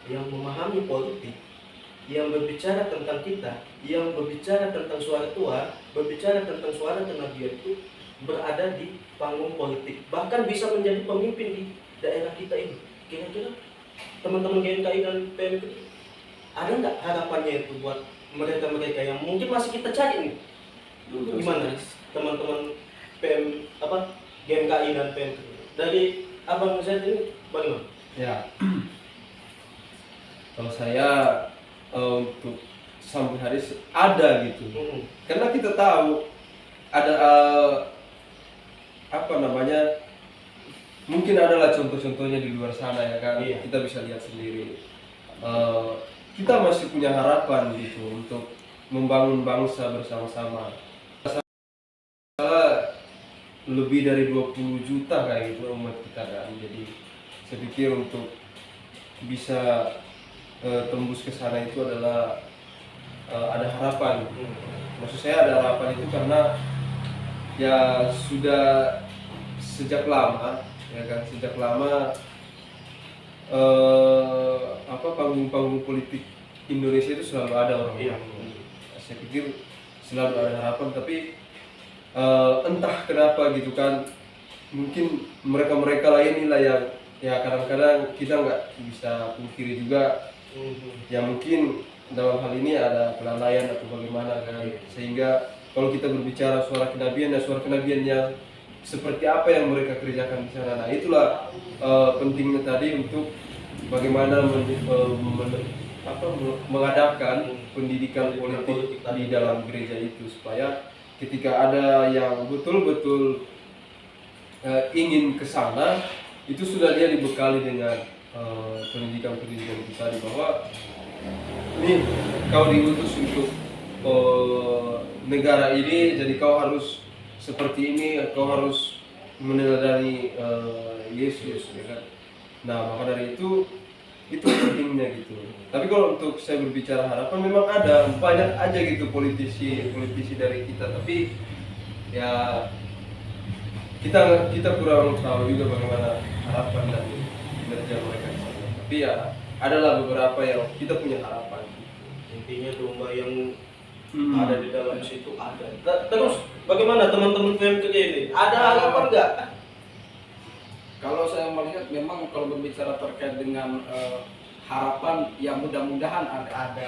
yang memahami politik, yang berbicara tentang kita, yang berbicara tentang suara Tuhan, berbicara tentang suara kenabian itu berada di panggung politik, bahkan bisa menjadi pemimpin di daerah kita ini. Kira-kira teman-teman GMKI dan PMK ada nggak harapannya itu buat mereka-mereka yang mungkin masih kita cari nih? Gimana teman-teman GMKI dan PMK? Dari Abang Z ini bagaimana? Ya, kalau saya untuk sampai hari ada gitu, karena kita tahu ada mungkin adalah contoh-contohnya di luar sana ya kan. Iya. Kita bisa lihat sendiri. Kita masih punya harapan gitu untuk membangun bangsa bersama-sama. Lebih dari 20 juta kayak gitu umat kita kan. Jadi saya pikir untuk bisa tembus ke sana itu adalah ada harapan. Maksud saya ada harapan itu karena ya sudah sejak lama ya kan, sejak lama panggung-panggung politik Indonesia itu selalu ada orang-orang. Saya pikir selalu ada harapan, tapi entah kenapa gitu kan, mungkin mereka-mereka lain inilah yang ya kadang-kadang kita nggak bisa pungkiri juga ya, mungkin dalam hal ini ada kelalaian atau bagaimana kan, sehingga kalau kita berbicara suara kenabian, suara kenabian yang seperti apa yang mereka kerjakan di sana. Nah itulah pentingnya tadi untuk bagaimana mengadakan pendidikan politik di dalam gereja itu, supaya ketika ada yang betul-betul ingin ke sana, itu sudah dia dibekali dengan pendidikan-pendidikan itu tadi, bahwa ini kau diutus untuk negara ini, jadi kau harus seperti ini, kau harus meneladani Yesus ya kan. Nah maka dari itu pentingnya gitu. Tapi kalau untuk saya berbicara harapan, memang ada banyak aja gitu politisi dari kita, tapi ya kita kurang tahu juga bagaimana harapan dan kinerja mereka di sana. Tapi ya adalah beberapa yang kita punya harapan. Intinya domba yang ada di dalam situ ada. Terus bagaimana teman-teman PMK ini? Ada harapan nggak? Kalau saya melihat memang kalau berbicara terkait dengan harapan, ya mudah-mudahan ada.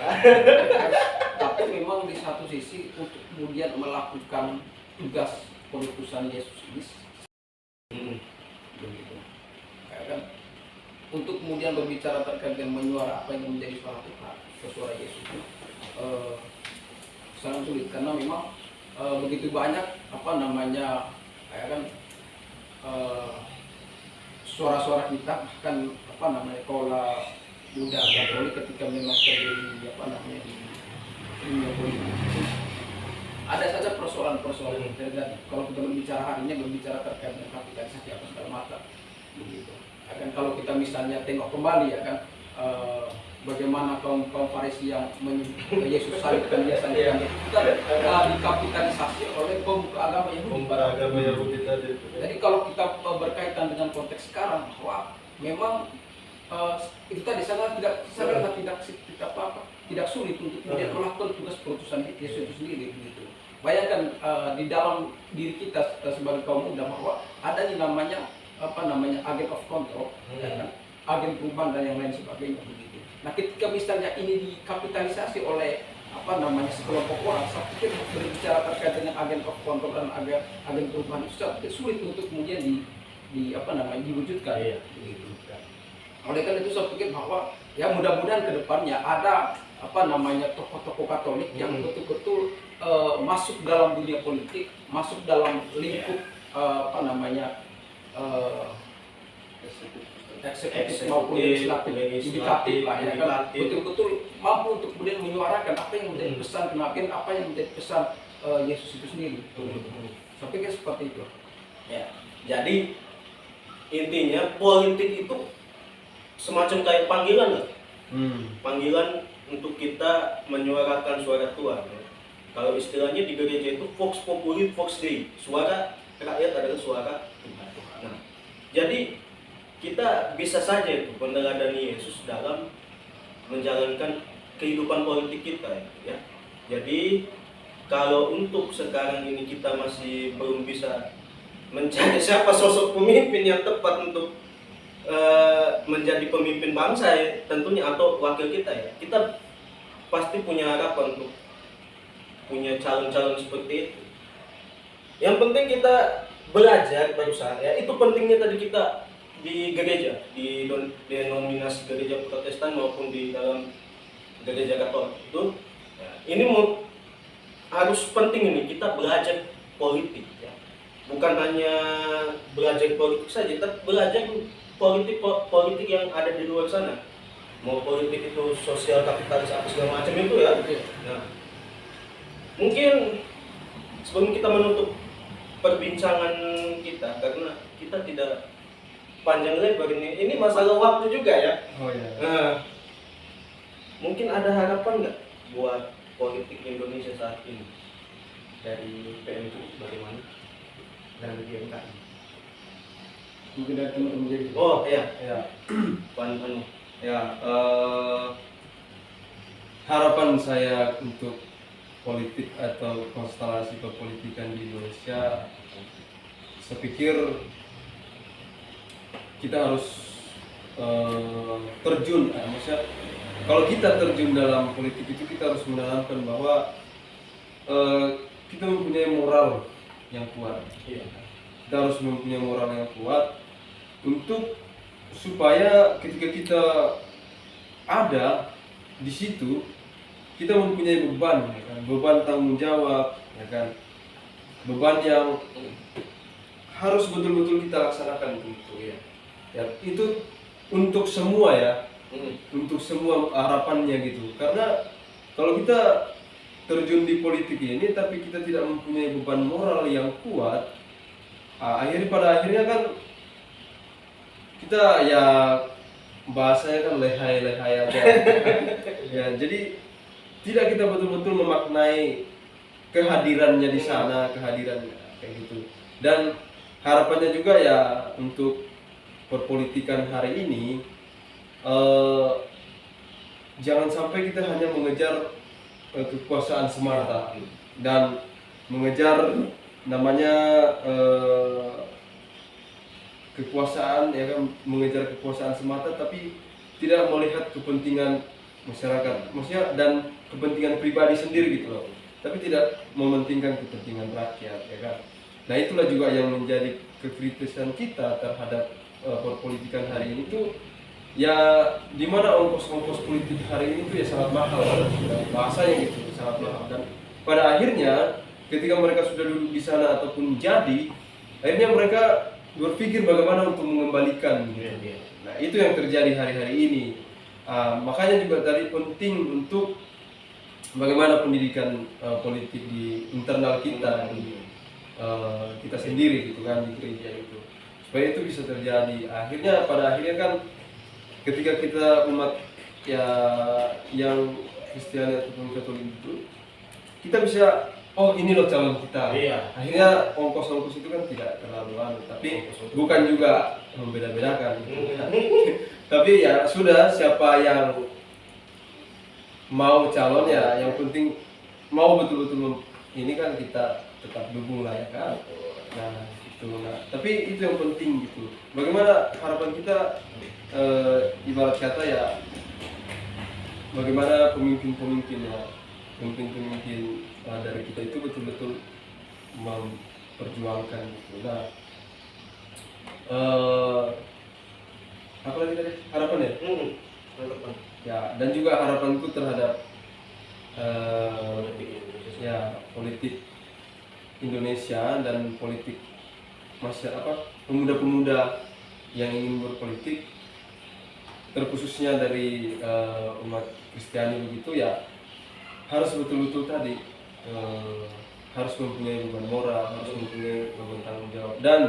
Tapi memang di satu sisi untuk kemudian melakukan tugas penutusan Yesus ini, begitu. Ya kan? Untuk kemudian berbicara terkait dengan menyuara apa yang menjadi suara Tuhan, suara Yesus itu sangat sulit, karena memang begitu banyak ya kan, suara-suara kita, bahkan kola muda Katolik ketika memang terjadi di dunia politik, ada saja persoalan-persoalan yang terjadi. Kalau kita berbicara hari ini, berbicara terkait dengan kapitalisasi apa segala macam, begitu. Akan kalau kita misalnya tengok kembali ya kan, bagaimana kaum Farisi yang menyebut Yesus salibkan dia salibkan itu kan dikapitalisasi oleh pemuka agama Yahudi. Jadi kalau kita berkaitan dengan konteks sekarang, bahwa memang itu tadi tidak sulit untuk kemudian melakukan tugas perutusan Yesus itu sendiri, begitu. Bayangkan di dalam diri kita sebagai kaum muda, bahwa ada yang namanya agent of control, ya kan? Agen perubahan dan yang lain sebagainya, begitu. Nah ketika misalnya ini dikapitalisasi oleh sekelompok orang, saya pikir berbicara terkait dengan agen of control dan agen perubahan itu sulit untuk kemudian diwujudkan. Begitu. Oleh karena itu saya pikir bahwa ya mudah-mudahan ke depannya ada tokoh-tokoh Katolik yang betul-betul masuk dalam dunia politik, masuk dalam lingkup eksekutif maupun legislatif lah, ya kan, betul-betul mampu untuk kemudian menyuarakan apa yang menjadi pesan kenabian, apa yang menjadi pesan Yesus itu sendiri. Saya pikir seperti itu. Ya, jadi intinya politik itu semacam kayak panggilan lah. Panggilan untuk kita menyuarakan suara Tuhan. Kalau istilahnya di gereja itu Vox Populi Vox Dei, suara rakyat adalah suara Tuhan. Nah, jadi kita bisa saja itu meneladani Yesus dalam menjalankan kehidupan politik kita ya. Jadi kalau untuk sekarang ini kita masih belum bisa mencari siapa sosok pemimpin yang tepat untuk menjadi pemimpin bangsa ya, tentunya atau wakil kita ya, kita pasti punya harapan untuk punya calon-calon seperti itu. Yang penting kita belajar berusaha ya, itu pentingnya tadi kita di gereja, di denominasi gereja Protestan maupun di dalam gereja Katolik itu ya, ini harus penting ini kita belajar politik ya. Bukan hanya belajar politik saja, tapi belajar politik yang ada di luar sana. Mau politik itu sosial kapitalis apa segala macam itu ya. Nah, mungkin sebelum kita menutup perbincangan kita, karena kita tidak panjang lebar ini masalah waktu juga ya. Oh ya. Nah, mungkin ada harapan nggak buat politik Indonesia saat ini dari PMI bagaimana dan GMKI? Mungkin dari teman-teman jadi. Oh iya, Ya. Pan Ya, harapan saya untuk politik atau konstelasi perpolitikan di Indonesia, saya pikir kita harus terjun, maksudnya kalau kita terjun dalam politik itu kita harus menanamkan bahwa kita mempunyai moral yang kuat. Iya. Kita harus mempunyai moral yang kuat untuk supaya ketika kita ada di situ kita mempunyai beban, ya kan? Beban tanggung jawab, ya kan? Beban yang harus betul-betul kita laksanakan itu ya. Ya, itu untuk semua ya, untuk semua harapannya gitu. Karena kalau kita terjun di politik ini tapi kita tidak mempunyai beban moral yang kuat, pada akhirnya kan kita ya bahasanya kan lehai-lehai aja. Ya, jadi tidak kita betul-betul memaknai kehadirannya di sana, kehadirannya kayak gitu. Dan harapannya juga ya untuk perpolitikan hari ini, jangan sampai kita hanya mengejar kekuasaan semata dan mengejar namanya kekuasaan, ya kan, mengejar kekuasaan semata tapi tidak melihat kepentingan masyarakat, maksudnya dan kepentingan pribadi sendiri gitu loh, tapi tidak mementingkan kepentingan rakyat, ya kan. Nah, itulah juga yang menjadi kekritisan kita terhadap perpolitikan hari ini tuh ya, dimana ongkos-ongkos politik hari ini tuh ya sangat mahal, bahasanya gitu, sangat mahal. Dan pada akhirnya ketika mereka sudah duduk di sana ataupun jadi, akhirnya mereka berpikir bagaimana untuk mengembalikan gitu. Nah, itu yang terjadi hari-hari ini. Makanya juga tadi penting untuk bagaimana pendidikan politik di internal kita, di kita sendiri gitu kan, di gereja itu, supaya itu bisa terjadi. Akhirnya pada akhirnya kan ketika kita umat ya yang Kristiani ataupun Katolik itu, kita bisa, oh ini loh calon kita. Iya. Akhirnya ongkos-ongkos itu kan tidak terlalu tapi bukan juga membeda-bedakan gitu. Tapi ya sudah, siapa yang mau calon ya yang penting mau betul-betul ini kan kita tetap dukung lah ya kan. Nah itu, tapi itu yang penting gitu. Bagaimana harapan kita, ibarat kata ya, bagaimana pemimpin-pemimpin dari kita itu betul-betul memperjuangkan gitu. Nah, apa lagi tadi harapan ya? Harapan. Ya, dan juga harapanku terhadap ya politik Indonesia dan politik pemuda-pemuda yang ingin berpolitik, terkhususnya dari umat Kristiani begitu ya, harus betul-betul tadi harus mempunyai beban moral, harus mempunyai beban tanggung jawab, dan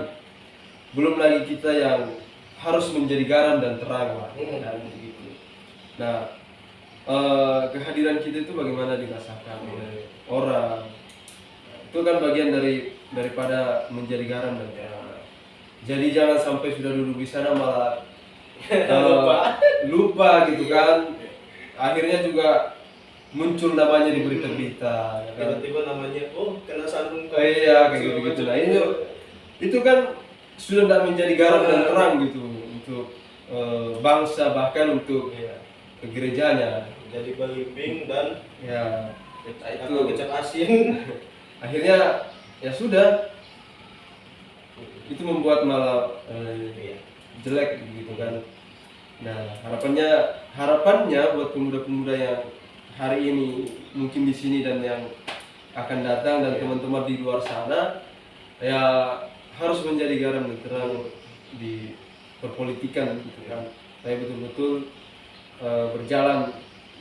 belum lagi kita yang harus menjadi garam dan terang lah, dan begitu. Nah, kehadiran kita itu bagaimana dirasakan oleh orang. Itu kan bagian daripada menjadi garam dan terang. Jadi jangan sampai sudah duduk di sana malah lupa gitu kan. Akhirnya juga muncul namanya di berita-berita. Ya kan? Tiba-tiba namanya, oh kena sandung. Iya kayak gitu-gitu. Nah itu kan sudah tidak menjadi garam dan terang gitu untuk bangsa, bahkan untuk ke gerejanya. Jadi belimbing dan Ya itu kecap asin. akhirnya ya sudah, itu membuat malah jelek gitu kan. Nah harapannya buat pemuda-pemuda yang hari ini mungkin di sini dan yang akan datang dan teman-teman di luar sana ya harus menjadi garam dan terang di perpolitikan gitu kan. Saya betul-betul berjalan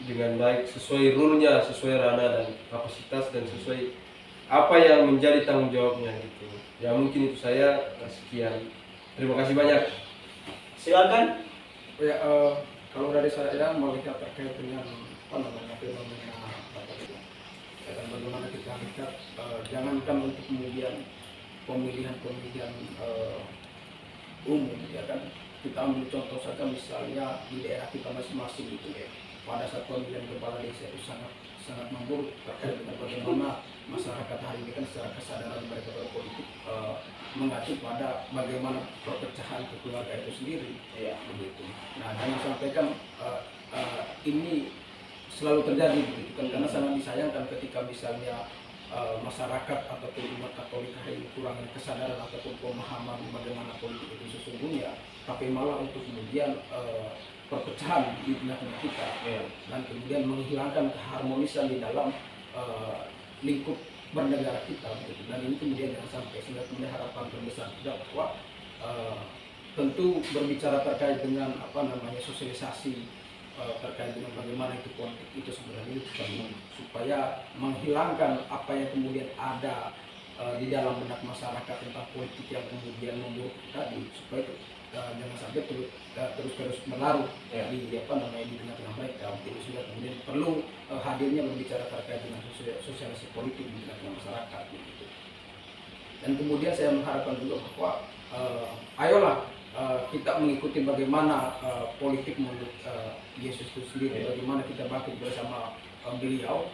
dengan baik sesuai rule-nya, sesuai ranah dan kapasitas dan sesuai apa yang menjadi tanggung jawabnya gitu. Ya mungkin itu saya, sekian. Terima kasih banyak. Silakan. Ya, kalau dari saya melihat terkait dengan fenomena dan bagaimana kita lihat, jangankan untuk kemudian pemilihan umum, ya kan, kita ambil contoh saja misalnya di daerah kita masing-masing gitu ya, pada saat pemilihan kepala desa itu sangat memburuk terkait dengan bagaimana masyarakat hari ini kan secara kesadaran mereka berpolitik mengacu pada bagaimana perpecahan keluarga itu sendiri, ya begitu. Nah, jangan sampai kan ini selalu terjadi begitu kan, karena sangat disayangkan ketika misalnya masyarakat ataupun umat Katolik hari ini kurang kesadaran ataupun pemahaman bagaimana politik itu sesungguhnya, tapi malah untuk kemudian perpecahan di tengah-tengah kita, dan kemudian menghilangkan keharmonisan di dalam lingkup bernegara kita begitu. Dan ini kemudian jangan sampai, sehingga kemudian harapan terbesar kita bahwa tentu berbicara terkait dengan sosialisasi terkait dengan bagaimana itu politik itu sebenarnya supaya menghilangkan apa yang kemudian ada di dalam benak masyarakat tentang politik yang kemudian memburuk tadi, supaya jangan sampai terus berlarut di tengah-tengah mereka. Jadi sudah kemudian perlu hadirnya berbicara terkait dengan sosialisasi politik di tengah-tengah masyarakat gitu. Dan kemudian saya mengharapkan juga bahwa ayolah kita mengikuti bagaimana politik menurut Yesus itu sendiri, bagaimana kita bangkit bersama beliau,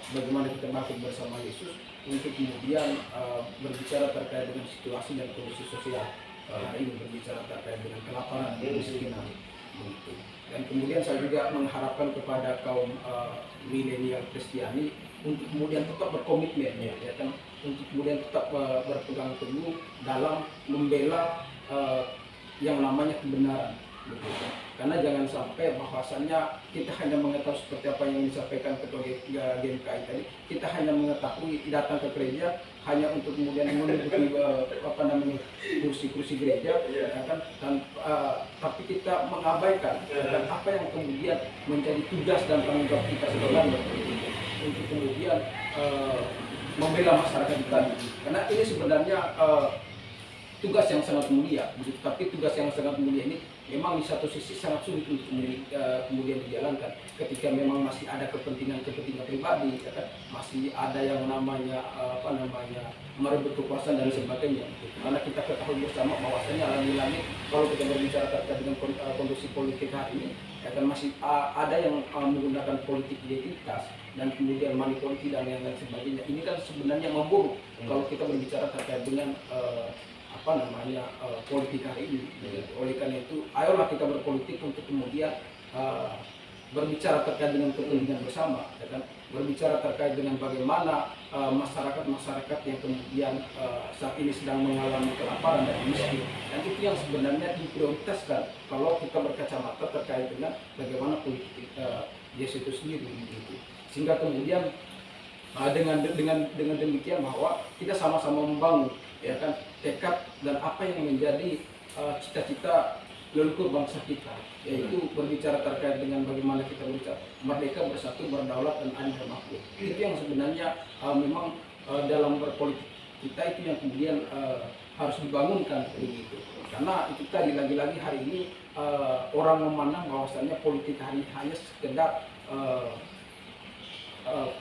bagaimana kita bangkit bersama Yesus untuk kemudian berbicara terkait dengan situasi dan kondisi sosial hari ini, berbicara terkait dengan kelaparan dan kemiskinan. Dan kemudian saya juga mengharapkan kepada kaum milenial Kristiani untuk kemudian tetap berkomitmen, ya kan, untuk kemudian tetap berpegang teguh dalam membela yang namanya kebenaran, begitu. Karena jangan sampai bahwasannya kita hanya mengetahui seperti apa yang disampaikan ketua GMKI tadi, kita hanya mengetahui datang ke gereja hanya untuk kemudian menduduki kursi-kursi gereja, kan, dan tapi kita mengabaikan dan apa yang kemudian menjadi tugas dan tanggung jawab kita sebenarnya untuk kemudian membela masyarakat kita. Karena ini sebenarnya tugas yang sangat mulia, begitu. Tapi tugas yang sangat mulia ini memang di satu sisi sangat sulit untuk kemudian dijalankan ketika memang masih ada kepentingan pribadi, ya kan? Masih ada yang namanya merebut kekuasaan dan sebagainya. Karena kita ketahui bersama bahwasanya langit-langit kalau kita berbicara terkait dengan kondisi politik hari ini, ya kan, masih ada yang menggunakan politik identitas dan kemudian money politik dan yang lain sebagainya. Ini kan sebenarnya memburuk kalau kita berbicara terkait dengan politik hari ini. Oleh karena itu, ayolah kita berpolitik untuk kemudian berbicara terkait dengan kepentingan bersama, ya kan? Berbicara terkait dengan bagaimana masyarakat yang kemudian saat ini sedang mengalami kelaparan dan miskin, dan itu yang sebenarnya diprioritaskan kalau kita berkacamata terkait dengan bagaimana politik Yesus itu sendiri, gitu. Sehingga kemudian dengan demikian bahwa kita sama-sama membangun, ya kan, tekad dan apa yang menjadi cita-cita leluhur bangsa kita, yaitu berbicara terkait dengan bagaimana kita berbicara merdeka, bersatu, berdaulat, dan adil dan makmur. Itu yang sebenarnya memang dalam berpolitik kita itu yang kemudian harus dibangunkan begitu. Karena itu tadi lagi-lagi hari ini orang memandang bahwasannya politik hari hanya sekedar eh,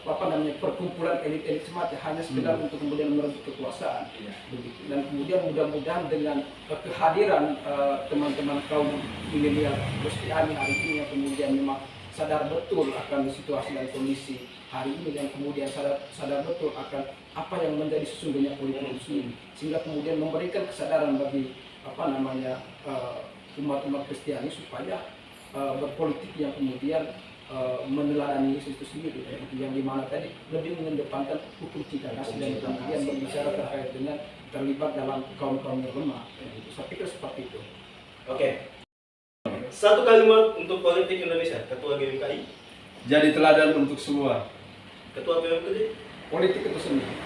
apa namanya, perkumpulan elit-elit semata hanya sekedar untuk kemudian merebut kekuasaan. Begitu. Dan kemudian mudah-mudahan dengan kehadiran teman-teman kaum milenial Kristiani hari ini yang kemudian memang sadar betul akan situasi dan kondisi hari ini, dan kemudian sadar betul akan apa yang menjadi sesungguhnya politik ini, sehingga kemudian memberikan kesadaran bagi apa namanya umat-umat Kristiani supaya berpolitik yang kemudian meneladani Yesus itu sendiri, yang dimana tadi lebih mengedepankan hukum cita kasih dan kemudian berbicara terkait dengan terlibat dalam kaum-kaum yang lemah. Saya pikir seperti itu. Oke. Satu kalimat untuk politik Indonesia, Ketua GMKI. Jadi teladan untuk semua. Ketua BMKI. Politik itu sendiri.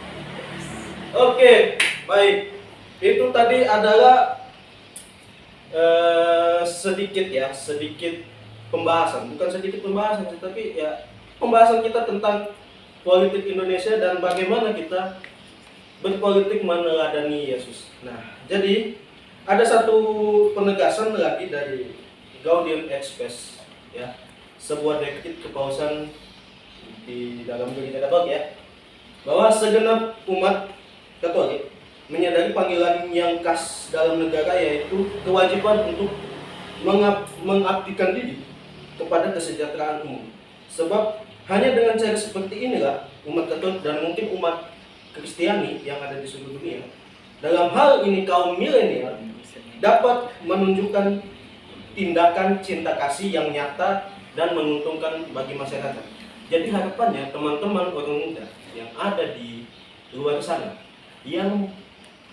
Oke, baik. Itu tadi adalah sedikit pembahasan, bukan sedikit pembahasan, tetapi ya pembahasan kita tentang politik Indonesia dan bagaimana kita berpolitik meneladani Yesus. Nah, jadi ada satu penegasan lagi dari Gaudium et Spes, ya, sebuah dekrit kepausan di dalam gereja Katolik, ya, bahwa segenap umat Katolik menyadari panggilan yang khas dalam negara, yaitu kewajiban untuk mengabdikan diri kepada kesejahteraan umum. Sebab hanya dengan cara seperti inilah umat Katolik dan mungkin umat Kristiani yang ada di seluruh dunia, dalam hal ini kaum milenial, dapat menunjukkan tindakan cinta kasih yang nyata dan menguntungkan bagi masyarakat. Jadi harapannya teman-teman orang muda yang ada di luar sana yang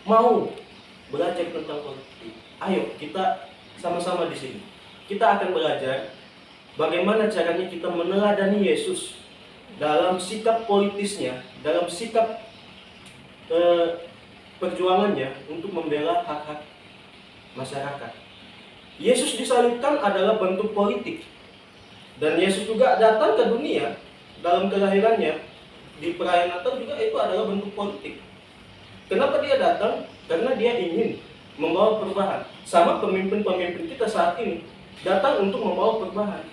mau belajar tentang politik, ayo kita sama-sama di sini. Kita akan belajar bagaimana caranya kita meneladani Yesus dalam sikap politisnya, dalam sikap perjuangannya untuk membela hak-hak masyarakat. Yesus disalibkan adalah bentuk politik, dan Yesus juga datang ke dunia dalam kelahirannya di perayaan Natal juga itu adalah bentuk politik. Kenapa dia datang? Karena dia ingin membawa perubahan. Sama pemimpin-pemimpin kita saat ini datang untuk membawa perubahan.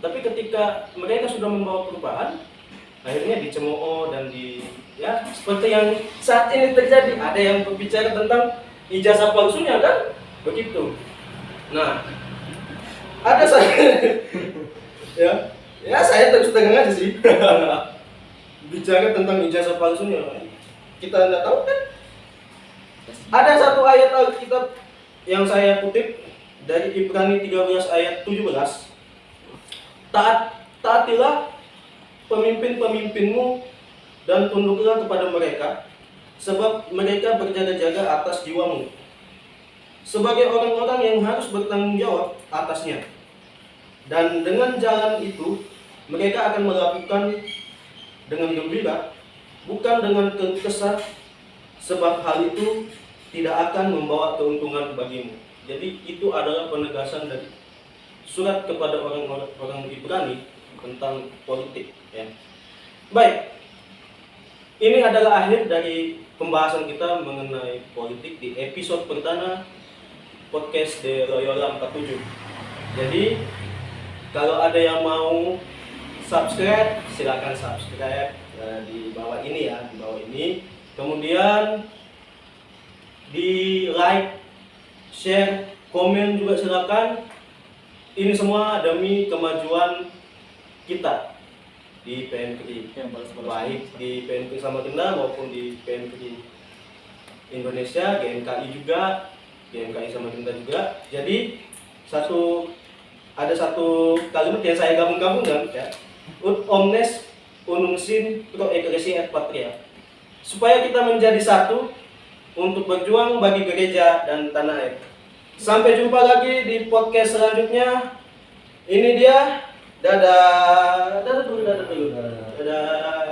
Tapi ketika mereka sudah membawa perubahan, akhirnya dicemooh dan ya seperti yang saat ini terjadi. Ada yang berbicara tentang ijazah palsunya, kan? Begitu. Nah, ada saya ya saya terus tegang aja sih bicara tentang ijazah palsunya. Kita nggak tahu kan? Ada satu ayat Alkitab yang saya kutip dari Ibrani 13 ayat 17. Taatilah pemimpin-pemimpinmu dan tunduklah kepada mereka, sebab mereka berjaga-jaga atas jiwamu, sebagai orang-orang yang harus bertanggung jawab atasnya. Dan dengan jalan itu, mereka akan melakukan dengan gembira, bukan dengan kesah, sebab hal itu tidak akan membawa keuntungan bagimu. Jadi itu adalah penegasan dari surat kepada orang Ibrani tentang politik, ya. Baik, ini adalah akhir dari pembahasan kita mengenai politik di episode pertama podcast de Loyola 47. Jadi kalau ada yang mau subscribe, silakan subscribe di bawah ini, ya, di bawah ini. Kemudian di like, share, komen juga silakan. Ini semua demi kemajuan kita di PNKRI, baik di PNKRI Samarinda maupun di PNKRI Indonesia, GMKI juga, GMKI Samarinda juga. Jadi ada satu kalimat yang saya gabung-gabungkan, ya, ut omnes unum sin pro ecclesia et patria, supaya kita menjadi satu untuk berjuang bagi gereja dan tanah air. Sampai jumpa lagi di podcast selanjutnya. Ini dia. Dadah. Dadah dulu. Dadah.